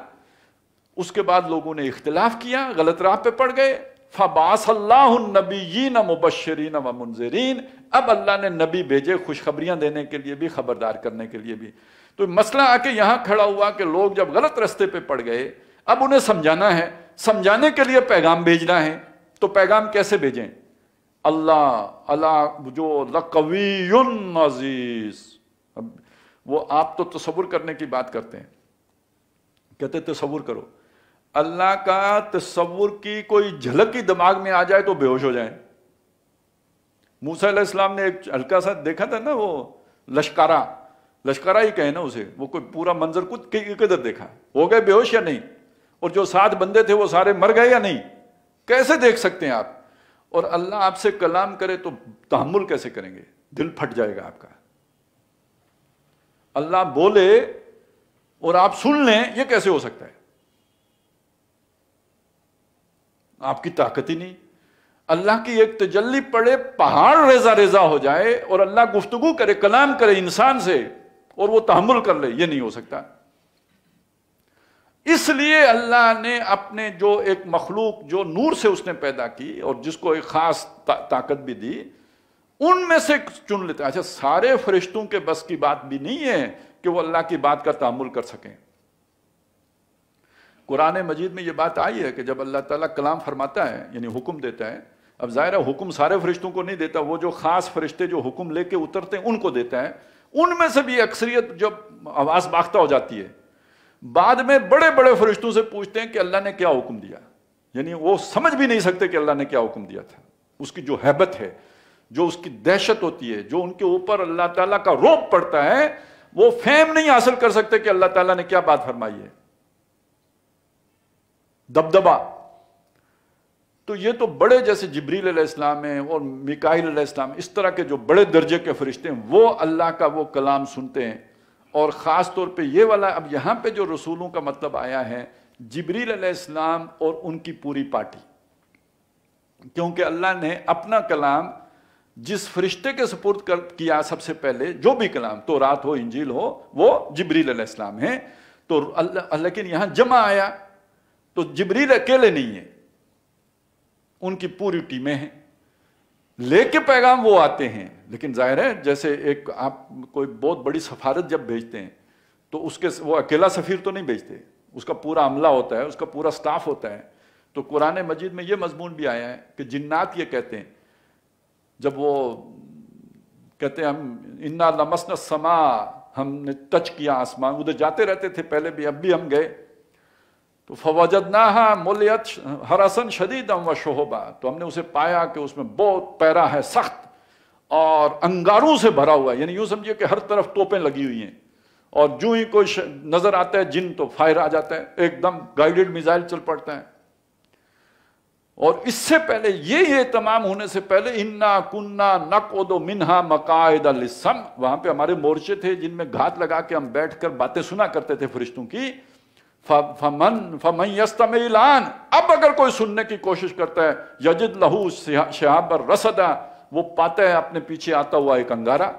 اس کے بعد لوگوں نے اختلاف کیا، غلط راہ پہ پڑ گئے، فبعث اللہ النبیین مبشرین ومنذرین۔ اب اللہ نے نبی بھیجے خوشخبریاں دینے کے لیے بھی، خبردار کرنے کے لیے بھی۔ تو مسئلہ آ کے یہاں کھڑا ہوا کہ لوگ جب غلط راستے پہ پڑ گئے، اب انہیں سمجھانا ہے، سمجھانے کے لیے پیغام بھیجنا ہے، تو پیغام کیسے بھیجیں؟ اللہ جو لقوی عزیز، وہ آپ تو تصور کرنے کی بات کرتے ہیں، کہتے تصور کرو، اللہ کا تصور کی کوئی جھلک ہی دماغ میں آ جائے تو بے ہوش ہو جائیں۔ موسیٰ علیہ السلام نے ایک ہلکا سا دیکھا تھا نا، وہ لشکارہ ہی کہے نا اسے، وہ کوئی پورا منظر کدھر دیکھا، ہو گئے بے ہوش یا نہیں؟ اور جو 7 بندے تھے وہ سارے مر گئے یا نہیں؟ کیسے دیکھ سکتے ہیں آپ؟ اور اللہ آپ سے کلام کرے تو تحمل کیسے کریں گے؟ دل پھٹ جائے گا آپ کا۔ اللہ بولے اور آپ سن لیں، یہ کیسے ہو سکتا ہے؟ آپ کی طاقت ہی نہیں۔ اللہ کی ایک تجلی پڑے، پہاڑ ریزہ ریزہ ہو جائے، اور اللہ گفتگو کرے، کلام کرے انسان سے، اور وہ تحمل کر لے، یہ نہیں ہو سکتا۔ اس لیے اللہ نے اپنے جو ایک مخلوق جو نور سے اس نے پیدا کی، اور جس کو ایک خاص طاقت بھی دی، ان میں سے چن لیتے ہیں. اچھا سارے فرشتوں کے بس کی بات بھی نہیں ہے کہ وہ اللہ کی بات کا تحمل کر سکیں. قرآن مجید میں یہ بات آئی ہے کہ جب اللہ تعالیٰ کلام فرماتا ہے یعنی حکم دیتا ہے، اب ظاہر ہے حکم سارے فرشتوں کو نہیں دیتا، وہ جو خاص فرشتے جو حکم لے کے اترتے ہیں ان کو دیتا ہے. ان میں سے بھی اکثریت جب آواز باختہ ہو جاتی ہے، بعد میں بڑے بڑے فرشتوں سے پوچھتے ہیں کہ اللہ نے کیا حکم دیا. یعنی وہ سمجھ بھی نہیں سکتے کہ اللہ نے کیا حکم دیا تھا. اس کی جو ہیبت ہے، جو اس کی دہشت ہوتی ہے، جو ان کے اوپر اللہ تعالیٰ کا رعب پڑتا ہے، وہ فہم نہیں حاصل کر سکتے کہ اللہ تعالیٰ نے کیا بات فرمائی ہے. دبدبا. تو یہ تو بڑے جیسے جبریل علیہ السلام ہیں اور میکائیل علیہ السلام، اس طرح کے جو بڑے درجے کے فرشتے ہیں، وہ اللہ کا وہ کلام سنتے ہیں. اور خاص طور پہ یہ والا، اب یہاں پہ جو رسولوں کا مطلب آیا ہے جبریل علیہ السلام اور ان کی پوری پارٹی، کیونکہ اللہ نے اپنا کلام جس فرشتے کے سپرد کیا سب سے پہلے، جو بھی کلام تورات ہو انجیل ہو، وہ جبریل علیہ السلام ہیں. تو لیکن یہاں جمع آیا تو جبریل اکیلے نہیں ہیں، ان کی پوری ٹیمیں ہیں، لے کے پیغام وہ آتے ہیں. لیکن ظاہر ہے جیسے ایک آپ کوئی بہت بڑی سفارت جب بھیجتے ہیں تو اس کے وہ اکیلا سفیر تو نہیں بھیجتے، اس کا پورا عملہ ہوتا ہے، اس کا پورا سٹاف ہوتا ہے. تو قرآن مجید میں یہ مضمون بھی آیا ہے کہ جنات یہ کہتے ہیں، جب وہ کہتے ہیں ہم انا لمسنا السماء، ہم نے ٹچ کیا آسمان، ادھر جاتے رہتے تھے پہلے بھی، اب بھی ہم گئے تو فوجدناها ملیت حرسا شدیدا وشہبا، تو ہم نے اسے پایا کہ اس میں بہت پیرا ہے، سخت اور انگاروں سے بھرا ہوا ہے. یعنی یوں سمجھیے کہ ہر طرف توپیں لگی ہوئی ہیں، اور جو ہی کوئی نظر آتا ہے جن تو فائر آ جاتا ہے، ایک دم گائیڈڈ میزائل چل پڑتا ہے. اور اس سے پہلے یہ تمام ہونے سے پہلے انا کننا نقعد منہا مقاعد للسمع، وہاں پہ ہمارے مورچے تھے جن میں گھات لگا کے ہم بیٹھ کر باتیں سنا کرتے تھے فرشتوں کی. فمن یستمع الان، اب اگر کوئی سننے کی کوشش کرتا ہے، یجد لہو شہابا رصدا، وہ پاتا ہے اپنے پیچھے آتا ہوا ایک انگارہ.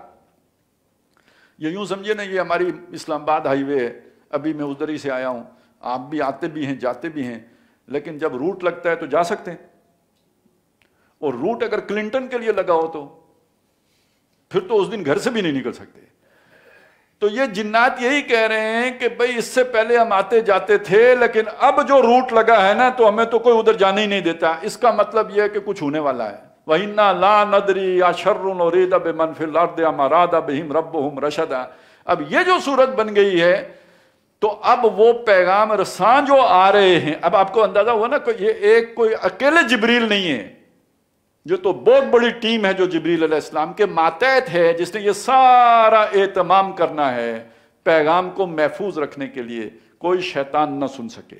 یہ یوں سمجھے نا، یہ ہماری اسلام آباد ہائی وے ہے، ابھی میں ادھر ہی سے آیا ہوں، آپ بھی آتے بھی ہیں جاتے بھی ہیں، لیکن جب روٹ لگتا ہے تو جا سکتے ہیں. اور روٹ اگر کلنٹن کے لیے لگا ہو تو پھر تو اس دن گھر سے بھی نہیں نکل سکتے. تو یہ جنات یہی کہہ رہے ہیں کہ بھئی اس سے پہلے ہم آتے جاتے تھے، لیکن اب جو روٹ لگا ہے نا تو ہمیں تو کوئی ادھر جانے ہی نہیں دیتا. اس کا مطلب یہ ہے کہ کچھ ہونے والا ہے. وَإِنَّا لَا نَدْرِي أَشَرٌ أُرِيدَ بِمَنْ فِي الْأَرْضِ أَمْ أَرَادَ بِهِمْ رَبُّهُمْ رَشَدًا. اب یہ جو صورت بن گئی ہے تو اب وہ پیغام رساں جو آ رہے ہیں، اب آپ کو اندازہ ہوا نا کہ یہ ایک کوئی اکیلے جبریل نہیں ہے، یہ تو بہت بڑی ٹیم ہے جو جبریل علیہ السلام کے ماتحت ہے، جس نے یہ سارا اہتمام کرنا ہے پیغام کو محفوظ رکھنے کے لیے، کوئی شیطان نہ سن سکے،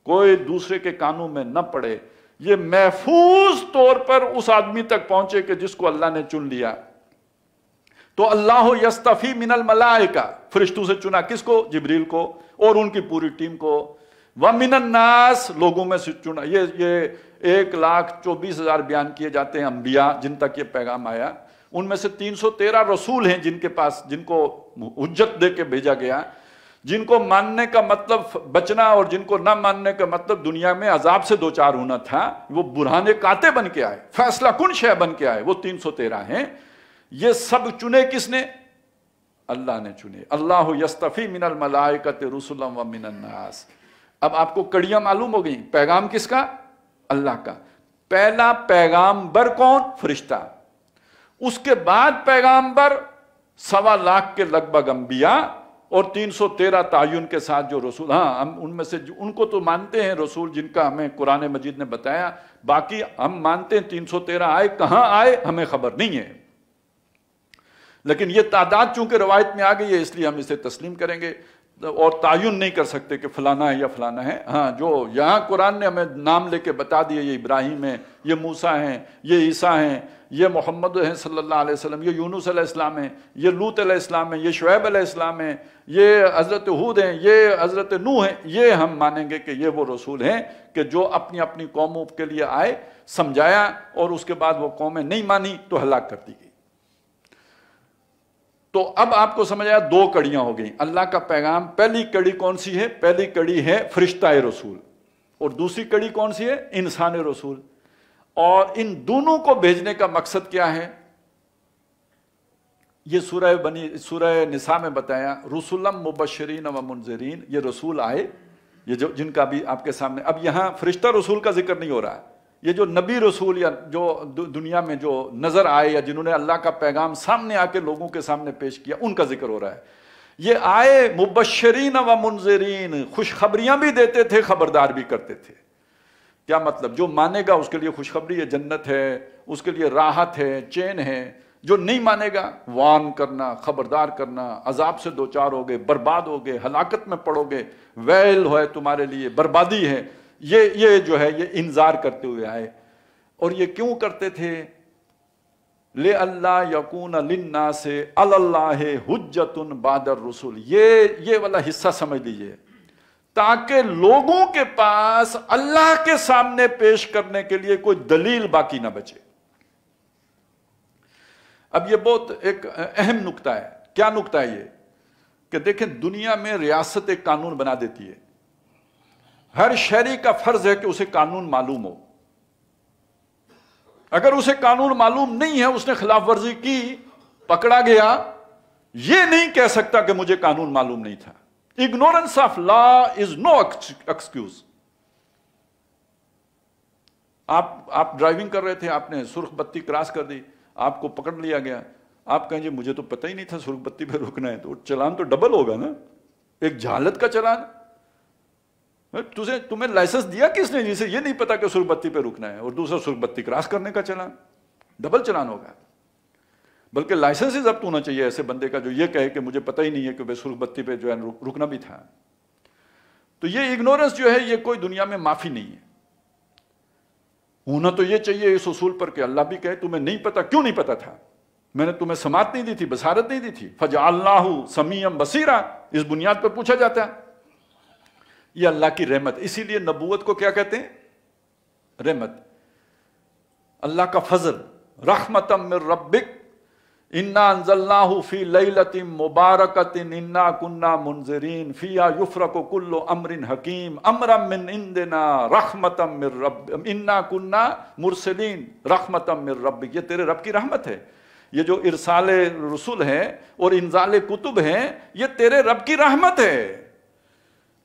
کوئی دوسرے کے کانوں میں نہ پڑے، یہ محفوظ طور پر اس آدمی تک پہنچے کہ جس کو اللہ نے چن لیا. تو اللہ یستفی من الملائکہ، فرشتوں سے چنا کس کو؟ جبریل کو اور ان کی پوری ٹیم کو. ومن الناس، لوگوں میں سے چنا. یہ 1,24,000 بیان کیے جاتے ہیں انبیاء جن تک یہ پیغام آیا. ان میں سے 313 رسول ہیں جن کے پاس، جن کو حجت دے کے بھیجا گیا، جن کو ماننے کا مطلب بچنا اور جن کو نہ ماننے کا مطلب دنیا میں عذاب سے دوچار ہونا تھا. وہ برہان قاطع بن کے آئے، فیصلہ کن شے بن کے آئے. وہ 313 ہیں. یہ سب چنے کس نے؟ اللہ نے چنے. اللہ یستفی من الملائکۃ رسلا ومن الناس. اب آپ کو کڑیاں معلوم ہو گئیں. پیغام کس کا؟ اللہ کا. پہلا پیغامبر کون؟ فرشتہ. اس کے بعد پیغامبر 1.25 لاکھ کے لگ بھگ انبیاء اور 313 تعین کے ساتھ جو رسول. ہاں ہم ان میں سے ان کو تو مانتے ہیں رسول جن کا ہمیں قرآن مجید نے بتایا، باقی ہم مانتے ہیں 313 آئے، کہاں آئے ہمیں خبر نہیں ہے، لیکن یہ تعداد چونکہ روایت میں آ گئی ہے اس لیے ہم اسے تسلیم کریں گے اور تعین نہیں کر سکتے کہ فلانا ہے یا فلانا ہے. ہاں جو یہاں قرآن نے ہمیں نام لے کے بتا دیا، یہ ابراہیم ہیں، یہ موسیٰ ہیں، یہ عیسیٰ ہیں، یہ محمد ہیں صلی اللہ علیہ وسلم، یہ یونس علیہ السلام ہیں، یہ لوط علیہ السلام ہیں، یہ شعیب علیہ السلام ہیں، یہ حضرت ہود ہیں، یہ حضرت نوح ہیں. یہ ہم مانیں گے کہ یہ وہ رسول ہیں کہ جو اپنی اپنی قوموں کے لیے آئے، سمجھایا، اور اس کے بعد وہ قومیں نہیں مانی تو ہلاک کر دی گئی. تو اب آپ کو سمجھ آیا 2 کڑیاں ہو گئیں. اللہ کا پیغام، پہلی کڑی کون سی ہے؟ پہلی کڑی ہے فرشتہ رسول، اور دوسری کڑی کون سی ہے؟ انسان رسول. اور ان دونوں کو بھیجنے کا مقصد کیا ہے؟ یہ سورہ نساء میں بتایا رسولم مبشرین و منذرین، یہ رسول آئے، یہ جو جن کا بھی آپ کے سامنے، اب یہاں فرشتہ رسول کا ذکر نہیں ہو رہا ہے، یہ جو نبی رسول یا جو دنیا میں جو نظر آئے یا جنہوں نے اللہ کا پیغام سامنے آ کے لوگوں کے سامنے پیش کیا، ان کا ذکر ہو رہا ہے۔ یہ آئے مبشرین و منذرین، خوشخبریاں بھی دیتے تھے، خبردار بھی کرتے تھے۔ کیا مطلب؟ جو مانے گا اس کے لیے خوشخبری ہے، جنت ہے، اس کے لیے راحت ہے، چین ہے۔ جو نہیں مانے گا وارن کرنا، خبردار کرنا، عذاب سے دوچار ہوگے، برباد ہوگے، ہلاکت میں پڑو گے، ویل ہے تمہارے لیے، بربادی ہے۔ یہ جو ہے یہ انذار کرتے ہوئے آئے۔ اور یہ کیوں کرتے تھے؟ لِأَلَّا يَكُونَ لِلنَّاسِ عَلَى اللَّهِ حُجَّةٌ بَعْدَ الرُّسُلِ، یہ والا حصہ سمجھ لیجئے، تاکہ لوگوں کے پاس اللہ کے سامنے پیش کرنے کے لیے کوئی دلیل باقی نہ بچے۔ اب یہ بہت ایک اہم نکتہ ہے۔ کیا نکتہ ہے یہ؟ کہ دیکھیں دنیا میں ریاست ایک قانون بنا دیتی ہے، ہر شہری کا فرض ہے کہ اسے قانون معلوم ہو۔ اگر اسے قانون معلوم نہیں ہے، اس نے خلاف ورزی کی، پکڑا گیا، یہ نہیں کہہ سکتا کہ مجھے قانون معلوم نہیں تھا۔ Ignorance of law is no excuse۔ آپ ڈرائیونگ کر رہے تھے، آپ نے سرخ بتی کراس کر دی، آپ کو پکڑ لیا گیا، آپ کہیں جی مجھے تو پتہ ہی نہیں تھا سرخ بتی پہ رکنا ہے، تو چلان تو ڈبل ہوگا نا، ایک جہالت کا چلان۔ تمہیں لائسنس دیا کس نے جسے یہ نہیں پتا کہ سرخ بتی پہ رکنا ہے، اور دوسرا سرخ بتی کراس کرنے کا چلان، ڈبل چلان ہوگا۔ بلکہ لائسنس ہی ضبط ہونا چاہیے ایسے بندے کا جو یہ کہے کہ مجھے پتہ ہی نہیں ہے کہ سرخ بتی پہ جو ہے رکنا بھی تھا۔ تو یہ اگنورنس جو ہے یہ کوئی دنیا میں معافی نہیں ہے۔ ہونا تو یہ چاہیے اس اصول پر کہ اللہ بھی کہے تمہیں نہیں پتا، کیوں نہیں پتا تھا؟ میں نے تمہیں سماعت نہیں دی تھی، بصارت نہیں دی تھی۔ فَجَعَلْنَاهُ سَمِيعًا بَصِيرًا، اس بنیاد پر پوچھا جاتا ہے۔ یہ اللہ کی رحمت، اسی لیے نبوت کو کیا کہتے ہیں؟ رحمت، اللہ کا فضل۔ رحمتم من ربک انا انزلناہ فی لیلۃ مبارکۃ انا کنا منذرین فیہا یفرق کل امر حکیم امرا من عندنا رحمتا من رب انا کنا مرسلین رحمتا من ربک، یہ تیرے رب کی رحمت ہے۔ یہ جو ارسال رسول ہے اور انزال کتب ہیں، یہ تیرے رب کی رحمت ہے،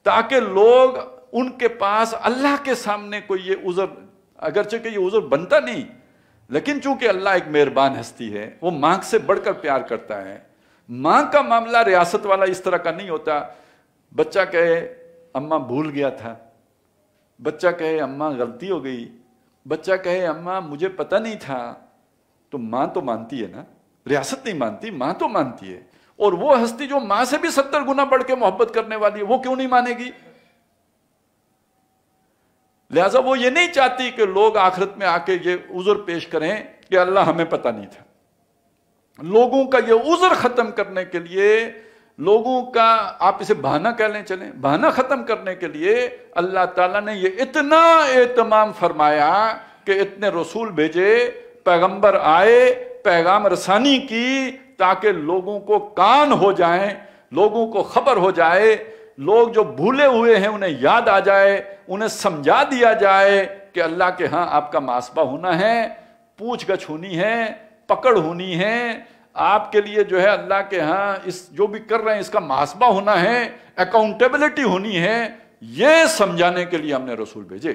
تاکہ لوگ ان کے پاس اللہ کے سامنے کوئی یہ عذر، اگرچہ کہ یہ عذر بنتا نہیں، لیکن چونکہ اللہ ایک مہربان ہستی ہے، وہ ماں سے بڑھ کر پیار کرتا ہے۔ ماں کا معاملہ ریاست والا اس طرح کا نہیں ہوتا۔ بچہ کہے اماں بھول گیا تھا، بچہ کہے اماں غلطی ہو گئی، بچہ کہے اماں مجھے پتہ نہیں تھا، تو ماں تو مانتی ہے نا، ریاست نہیں مانتی، ماں تو مانتی ہے۔ اور وہ ہستی جو ماں سے بھی 70 گنا بڑھ کے محبت کرنے والی ہے، وہ کیوں نہیں مانے گی؟ لہٰذا وہ یہ نہیں چاہتی کہ لوگ آخرت میں آ کے یہ عذر پیش کریں کہ اللہ ہمیں پتہ نہیں تھا۔ لوگوں کا یہ عذر ختم کرنے کے لیے، لوگوں کا آپ اسے بہانہ کہہ لیں چلیں، بہانہ ختم کرنے کے لیے اللہ تعالیٰ نے یہ اتنا اہتمام فرمایا کہ اتنے رسول بھیجے، پیغمبر آئے، پیغام رسانی کی، تاکہ لوگوں کو کان ہو جائیں، لوگوں کو خبر ہو جائے، لوگ جو بھولے ہوئے ہیں انہیں یاد آ جائے، انہیں سمجھا دیا جائے کہ اللہ کے ہاں آپ کا محاسبہ ہونا ہے، پوچھ گچھ ہونی ہے، پکڑ ہونی ہے، آپ کے لیے جو ہے اللہ کے ہاں اس جو بھی کر رہے ہیں اس کا محاسبہ ہونا ہے، اکاؤنٹیبلٹی ہونی ہے۔ یہ سمجھانے کے لیے ہم نے رسول بھیجے۔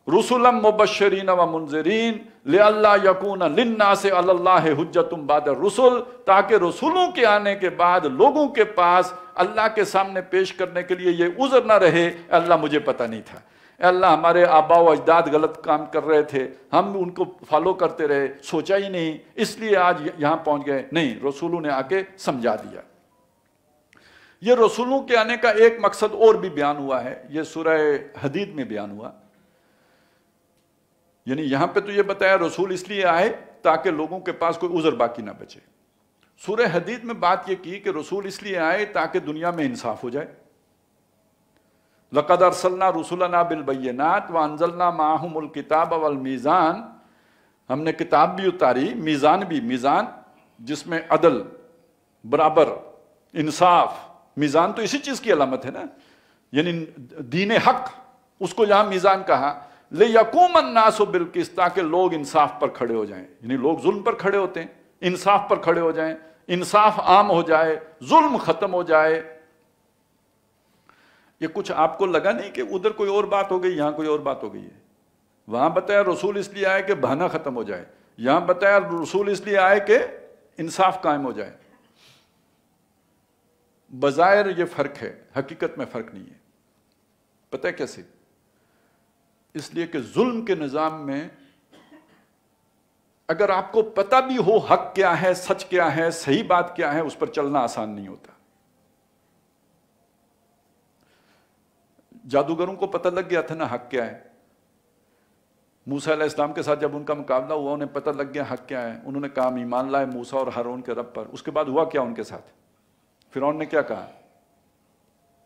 رسولا مبشرین و منذرین لئلا یکون للناس علی اللہ حجۃ بعد الرسل، تاکہ رسولوں کے آنے کے بعد لوگوں کے پاس اللہ کے سامنے پیش کرنے کے لیے یہ عذر نہ رہے اللہ مجھے پتہ نہیں تھا، اے اللہ ہمارے آبا و اجداد غلط کام کر رہے تھے، ہم ان کو فالو کرتے رہے، سوچا ہی نہیں، اس لیے آج یہاں پہنچ گئے۔ نہیں، رسولوں نے آ کے سمجھا دیا۔ یہ رسولوں کے آنے کا ایک مقصد اور بھی بیان ہوا ہے، یہ سورہ حدید میں بیان ہوا۔ یعنی یہاں پہ تو یہ بتایا رسول اس لیے آئے تاکہ لوگوں کے پاس کوئی عذر باقی نہ بچے۔ سورہ حدید میں بات یہ کی کہ رسول اس لیے آئے تاکہ دنیا میں انصاف ہو جائے۔ لَقَدْ أَرْسَلْنَا رُسُلَنَا بِالْبَيِّنَاتِ وَأَنزَلْنَا مَعَهُمُ الْكِتَابَ وَالْمِيزَانَ، ہم نے کتاب بھی اتاری، میزان بھی، میزان جس میں عدل، برابر، انصاف، میزان تو اسی چیز کی علامت ہے نا، یعنی دین حق، اس کو یہاں میزان کہا۔ لِيَقُومَ النَّاسُ بِالْقِسْطِ، تاکہ لوگ انصاف پر کھڑے ہو جائیں، یعنی لوگ ظلم پر کھڑے ہوتے ہیں، انصاف پر کھڑے ہو جائیں، انصاف عام ہو جائے، ظلم ختم ہو جائے۔ یہ کچھ آپ کو لگا نہیں کہ ادھر کوئی اور بات ہو گئی، یہاں کوئی اور بات ہو گئی ہے؟ وہاں بتایا رسول اس لیے آئے کہ بہانہ ختم ہو جائے، یہاں بتایا رسول اس لیے آئے کہ انصاف قائم ہو جائے۔ بظاہر یہ فرق ہے، حقیقت میں فرق نہیں ہے۔ پتہ ہے کیسے؟ اس لیے کہ ظلم کے نظام میں اگر آپ کو پتہ بھی ہو حق کیا ہے، سچ کیا ہے، صحیح بات کیا ہے، اس پر چلنا آسان نہیں ہوتا۔ جادوگروں کو پتہ لگ گیا تھا نا حق کیا ہے۔ موسیٰ علیہ السلام کے ساتھ جب ان کا مقابلہ ہوا، انہیں پتہ لگ گیا حق کیا ہے، انہوں نے کہا ایمان لائے موسیٰ اور ہارون کے رب پر۔ اس کے بعد ہوا کیا ان کے ساتھ؟ فرعون نے کیا کہا؟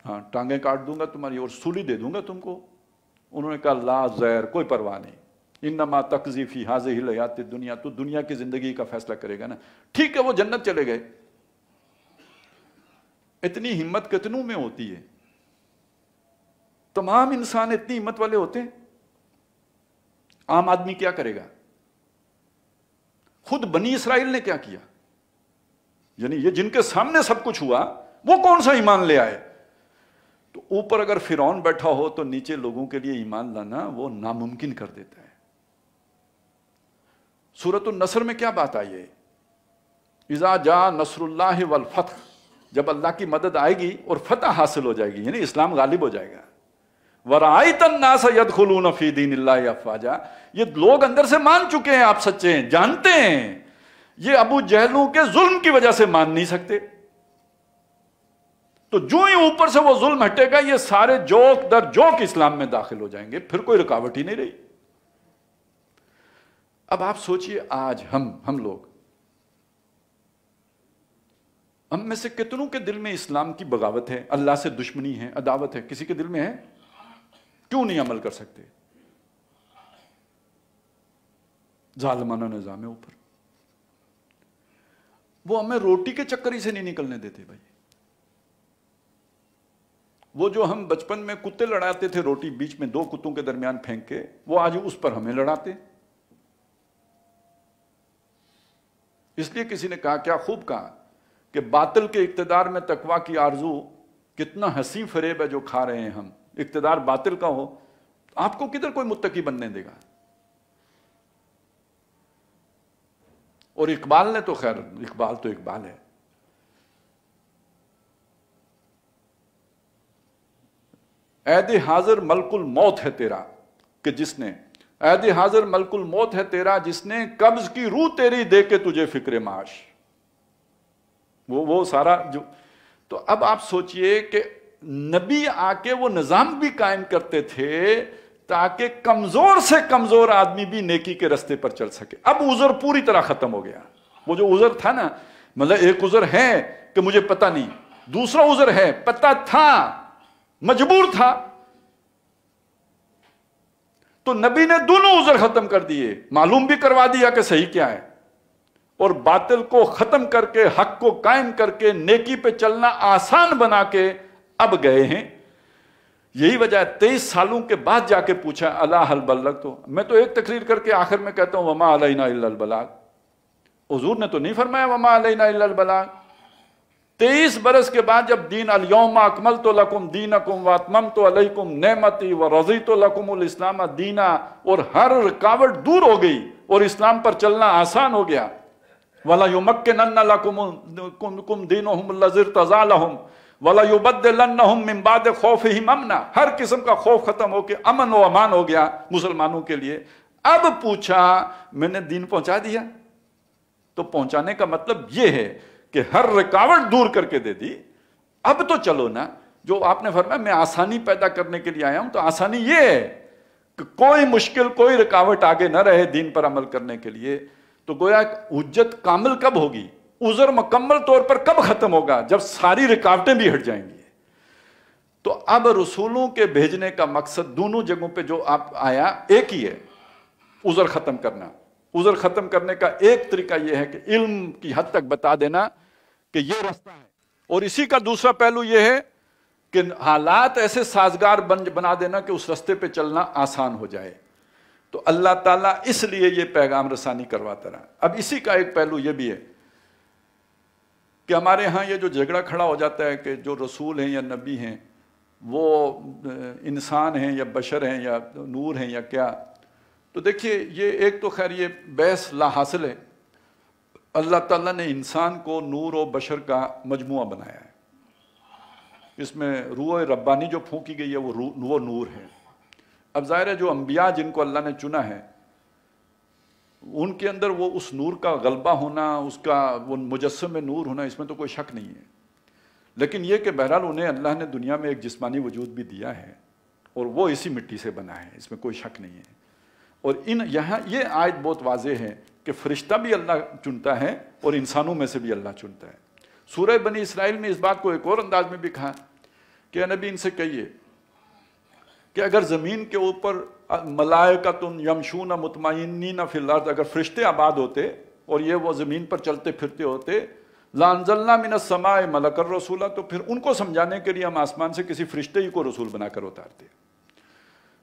ہاں ٹانگیں کاٹ دوں گا تمہاری اور سولی دے دوں گا تم کو۔ انہوں نے کہا لا زیر، کوئی پرواہ نہیں، انما تقضی فی ہذہ الحیات الدنیا، تو دنیا کی زندگی کا فیصلہ کرے گا نا۔ ٹھیک ہے، وہ جنت چلے گئے۔ اتنی ہمت کتنوں میں ہوتی ہے؟ تمام انسان اتنی ہمت والے ہوتے ہیں؟ عام آدمی کیا کرے گا؟ خود بنی اسرائیل نے کیا کیا؟ یعنی یہ جن کے سامنے سب کچھ ہوا، وہ کون سا ایمان لے آئے؟ تو اوپر اگر فرعون بیٹھا ہو تو نیچے لوگوں کے لیے ایمان لانا وہ ناممکن کر دیتا ہے۔ سورۃ النصر میں کیا بات آئی ہے؟ اذا جاء نصر اللہ والفتح، جب اللہ کی مدد آئے گی اور فتح حاصل ہو جائے گی، یعنی اسلام غالب ہو جائے گا۔ وَرَأَيْتَ النَّاسَ يَدْخُلُونَ فِي دِينِ اللَّهِ أَفْوَاجًا، یہ لوگ اندر سے مان چکے ہیں آپ سچے ہیں، جانتے ہیں۔ یہ ابو جہلوں کے ظلم کی وجہ سے مان نہیں سکتے، تو جو ہی اوپر سے وہ ظلم ہٹے گا، یہ سارے جوک در جوک اسلام میں داخل ہو جائیں گے، پھر کوئی رکاوٹ ہی نہیں رہی۔ اب آپ سوچئے آج ہم لوگ، ہم میں سے کتنوں کے دل میں اسلام کی بغاوت ہے، اللہ سے دشمنی ہے، عداوت ہے؟ کسی کے دل میں ہے؟ کیوں نہیں عمل کر سکتے؟ ظالمانہ نظام ہے اوپر، وہ ہمیں روٹی کے چکر ہی سے نہیں نکلنے دیتے بھائی۔ وہ جو ہم بچپن میں کتے لڑاتے تھے روٹی بیچ میں دو کتوں کے درمیان پھینک کے، وہ آج اس پر ہمیں لڑاتے۔ اس لیے کسی نے کہا، کیا خوب کہا، کہ باطل کے اقتدار میں تقویٰ کی آرزو کتنا حسین فریب ہے جو کھا رہے ہیں ہم۔ اقتدار باطل کا ہو، آپ کو کدھر کوئی متقی بننے دے گا؟ اور اقبال نے تو خیر، اقبال تو اقبال ہے۔ عہد حاضر ملک الموت ہے تیرا، کہ جس نے عہد حاضر ملک الموت ہے تیرا، جس نے قبض کی روح تیری دے کے تجھے فکر معاش۔ وہ سارا جو، تو اب آپ سوچئے کہ نبی آ کے وہ نظام بھی قائم کرتے تھے تاکہ کمزور سے کمزور آدمی بھی نیکی کے رستے پر چل سکے۔ اب عذر پوری طرح ختم ہو گیا۔ وہ جو عذر تھا نا، مطلب ایک عذر ہے کہ مجھے پتہ نہیں، دوسرا عذر ہے پتہ تھا، مجبور تھا، تو نبی نے دونوں عذر ختم کر دیے، معلوم بھی کروا دیا کہ صحیح کیا ہے، اور باطل کو ختم کر کے حق کو قائم کر کے نیکی پہ چلنا آسان بنا کے اب گئے ہیں۔ یہی وجہ ہے 23 سالوں کے بعد جا کے پوچھا الا هل بلغت، تو میں تو ایک تقریر کر کے آخر میں کہتا ہوں وما علینا الا البلاغ۔ حضور نے تو نہیں فرمایا وما علینا الا البلاغ۔ 23 برس کے بعد جب دین الیوم اکملت لکم دینکم واتممت علیکم نعمتی ورضیت لکم الاسلام دینا، اور ہر رکاوٹ دور ہو گئی اور اسلام پر چلنا آسان ہو گیا۔ وَلَا يُمَكِّنَنَّ لَكُمْ دِينُهُمُ الَّذِي ارْتَضَىٰ لَهُمْ وَلَا يُبَدِّلَنَّهُمْ مِنْ بَعْدِ خَوْفِهِمْ أَمْنًا، ہر قسم کا خوف ختم ہو کے امن و امان ہو گیا مسلمانوں کے لیے۔ اب پوچھا میں نے دین پہنچا دیا، تو پہنچانے کا مطلب یہ ہے کہ ہر رکاوٹ دور کر کے دے دی، اب تو چلو نا۔ جو آپ نے فرمایا میں آسانی پیدا کرنے کے لیے آیا ہوں، تو آسانی یہ ہے کہ کوئی مشکل، کوئی رکاوٹ آگے نہ رہے دین پر عمل کرنے کے لیے۔ تو گویا حجت کامل کب ہوگی، عذر مکمل طور پر کب ختم ہوگا؟ جب ساری رکاوٹیں بھی ہٹ جائیں گی۔ تو اب رسولوں کے بھیجنے کا مقصد دونوں جگہوں پہ جو آپ آیا ایک ہی ہے، عذر ختم کرنا۔ عذر ختم کرنے کا ایک طریقہ یہ ہے کہ علم کی حد تک بتا دینا کہ یہ راستہ ہے، اور اسی کا دوسرا پہلو یہ ہے کہ حالات ایسے سازگار بنا دینا کہ اس راستے پہ چلنا آسان ہو جائے۔ تو تو اللہ تعالیٰ اس لیے یہ پیغام رسانی کرواتا رہا۔ اب اسی کا ایک پہلو یہ بھی ہے کہ ہمارے ہاں یہ جو جھگڑا کھڑا ہو جاتا ہے کہ جو رسول ہیں یا نبی ہیں وہ انسان ہیں یا بشر ہیں یا نور ہیں یا کیا، تو دیکھیے یہ ایک تو خیر یہ بحث لا حاصل ہے۔ اللہ تعالیٰ نے انسان کو نور و بشر کا مجموعہ بنایا ہے، اس میں روح ربانی جو پھونکی گئی ہے وہ نور ہے۔ اب ظاہر ہے جو انبیاء جن کو اللہ نے چنا ہے ان کے اندر وہ اس نور کا غلبہ ہونا، اس کا وہ مجسم نور ہونا، اس میں تو کوئی شک نہیں ہے، لیکن یہ کہ بہرحال انہیں اللہ نے دنیا میں ایک جسمانی وجود بھی دیا ہے اور وہ اسی مٹی سے بنا ہے، اس میں کوئی شک نہیں ہے۔ اور یہاں یہ آیت بہت واضح ہے کہ فرشتہ بھی اللہ چنتا ہے اور انسانوں میں سے بھی اللہ چنتا ہے۔ سورہ بنی اسرائیل میں اس بات کو ایک اور انداز میں بھی کہا کہ نبی ان سے کہیے کہ اگر زمین کے اوپر ملائکۃ یمشون مطمئنین فی الارض، اگر فرشتے آباد ہوتے اور یہ وہ زمین پر چلتے پھرتے ہوتے، لانزلنا من السماء ملک الرسول، تو پھر ان کو سمجھانے کے لیے ہم آسمان سے کسی فرشتے ہی کو رسول بنا کر اتارتے۔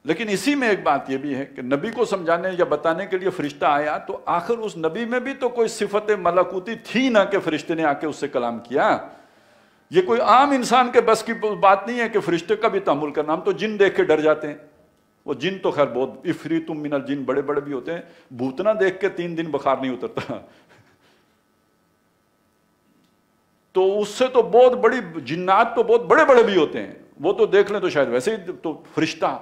لیکن اسی میں ایک بات یہ بھی ہے کہ نبی کو سمجھانے یا بتانے کے لیے فرشتہ آیا تو آخر اس نبی میں بھی تو کوئی صفت ملکوتی تھی نہ کہ فرشتے نے آ کے اس سے کلام کیا۔ یہ کوئی عام انسان کے بس کی بات نہیں ہے کہ فرشتے کا بھی تحمل کرنا۔ ہم تو جن دیکھ کے ڈر جاتے ہیں، وہ جن تو خیر بہت عفریت من الجن بڑے بڑے بھی ہوتے ہیں، بھوتنا دیکھ کے 3 دن بخار نہیں اترتا، تو اس سے تو بہت بڑی جنات تو بہت بڑے بڑے بھی ہوتے ہیں، وہ تو دیکھ لیں تو شاید ویسے ہی تو فرشتہ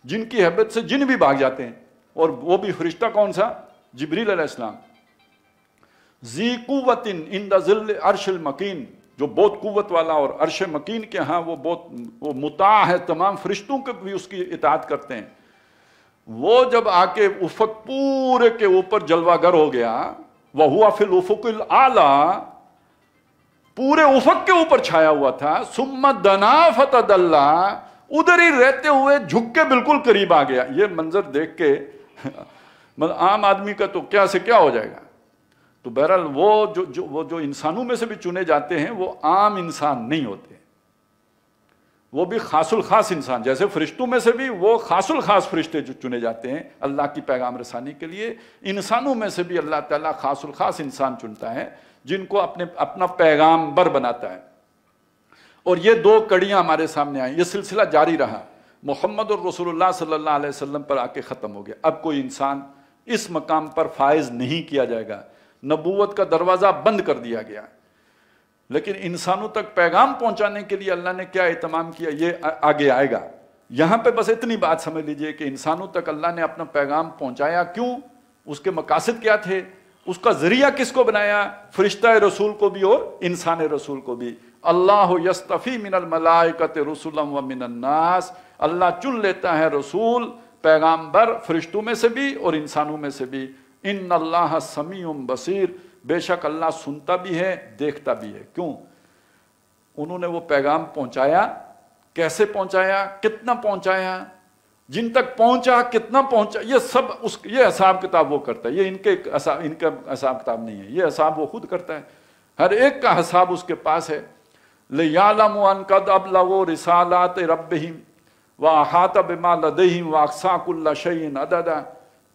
جن کی حیبت سے جن بھی بھاگ جاتے ہیں، اور وہ بھی فرشتہ کون سا؟ جبریل علیہ السلام، ذی قوت عند ذل عرش المکین، جو بہت قوت والا اور عرش مکین کے ہاں وہ مطاع ہے، تمام فرشتوں کے بھی اس کی اطاعت کرتے ہیں۔ وہ جب آ کے افق پورے کے اوپر جلوہ گر ہو گیا، وَهُوَ فِي الْأُفُقِ الْأَعْلَىٰ، پورے افق کے اوپر چھایا ہوا تھا، ثُمَّ دَنَا فَتَدَلَّىٰ، ادھر ہی رہتے ہوئے جھک کے بالکل قریب آ گیا۔ یہ منظر دیکھ کے عام آدمی کا تو کیا سے کیا ہو جائے گا۔ تو بہرحال وہ جو انسانوں میں سے بھی چنے جاتے ہیں وہ عام انسان نہیں ہوتے، وہ بھی خاص الخاص انسان، جیسے فرشتوں میں سے بھی وہ خاص الخاص فرشتے جو چنے جاتے ہیں اللہ کی پیغام رسانی کے لیے، انسانوں میں سے بھی اللہ تعالیٰ خاص الخاص انسان چنتا ہے جن کو اپنا پیغام بر بناتا ہے۔ اور یہ 2 کڑیاں ہمارے سامنے آئیں، یہ سلسلہ جاری رہا، محمد الرسول اللہ صلی اللہ علیہ وسلم پر آ کے ختم ہو گیا۔ اب کوئی انسان اس مقام پر فائز نہیں کیا جائے گا، نبوت کا دروازہ بند کر دیا گیا۔ لیکن انسانوں تک پیغام پہنچانے کے لیے اللہ نے کیا اہتمام کیا، یہ آگے آئے گا۔ یہاں پہ بس اتنی بات سمجھ لیجئے کہ انسانوں تک اللہ نے اپنا پیغام پہنچایا کیوں، اس کے مقاصد کیا تھے، اس کا ذریعہ کس کو بنایا، فرشتہ رسول کو بھی اور انسان رسول کو بھی۔ اللہ یستفی من الملائکۃ رسلا ومن الناس، اللہ چن لیتا ہے رسول پیغامبر فرشتوں میں سے بھی اور انسانوں میں سے بھی۔ ان اللہ سمیع بصیر، بے شک اللہ سنتا بھی ہے دیکھتا بھی ہے۔ کیوں؟ انہوں نے وہ پیغام پہنچایا، کیسے پہنچایا، کتنا پہنچایا، جن تک پہنچا کتنا پہنچا، یہ سب یہ حساب کتاب وہ کرتا ہے، یہ ان کا حساب کتاب نہیں ہے، یہ حساب وہ خود کرتا ہے، ہر ایک کا حساب اس کے پاس ہے۔ لِيَعْلَمُوا أَنْ قَدْ أَبْلَغُوا رِسَالَاتِ رَبِّهِمْ وَأَحَاطَ بِمَا لَدَيْهِمْ وَأَحْصَىٰ كُلَّ شَيْءٍ عَدَدًا،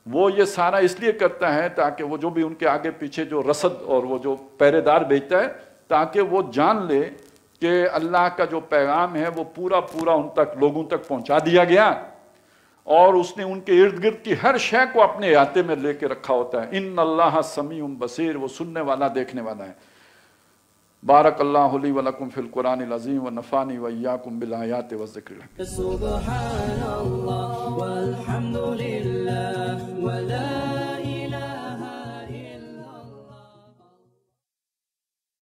وہ یہ سارا اس لیے کرتا ہے تاکہ وہ جو بھی ان کے آگے پیچھے جو رصد اور وہ جو پہرے دار بھیجتا ہے تاکہ وہ جان لے کہ اللہ کا جو پیغام ہے وہ پورا ان تک لوگوں تک پہنچا دیا گیا، اور اس نے ان کے ارد گرد کی ہر شے کو اپنے احاطے میں لے کے رکھا ہوتا ہے۔ ان اللہ سمیع بصیر، وہ سننے والا دیکھنے والا ہے۔ بارک اللہ لی ولکم فی القرآن العظیم ونفعنی وإیاکم بالآیات والذکر الحکیم۔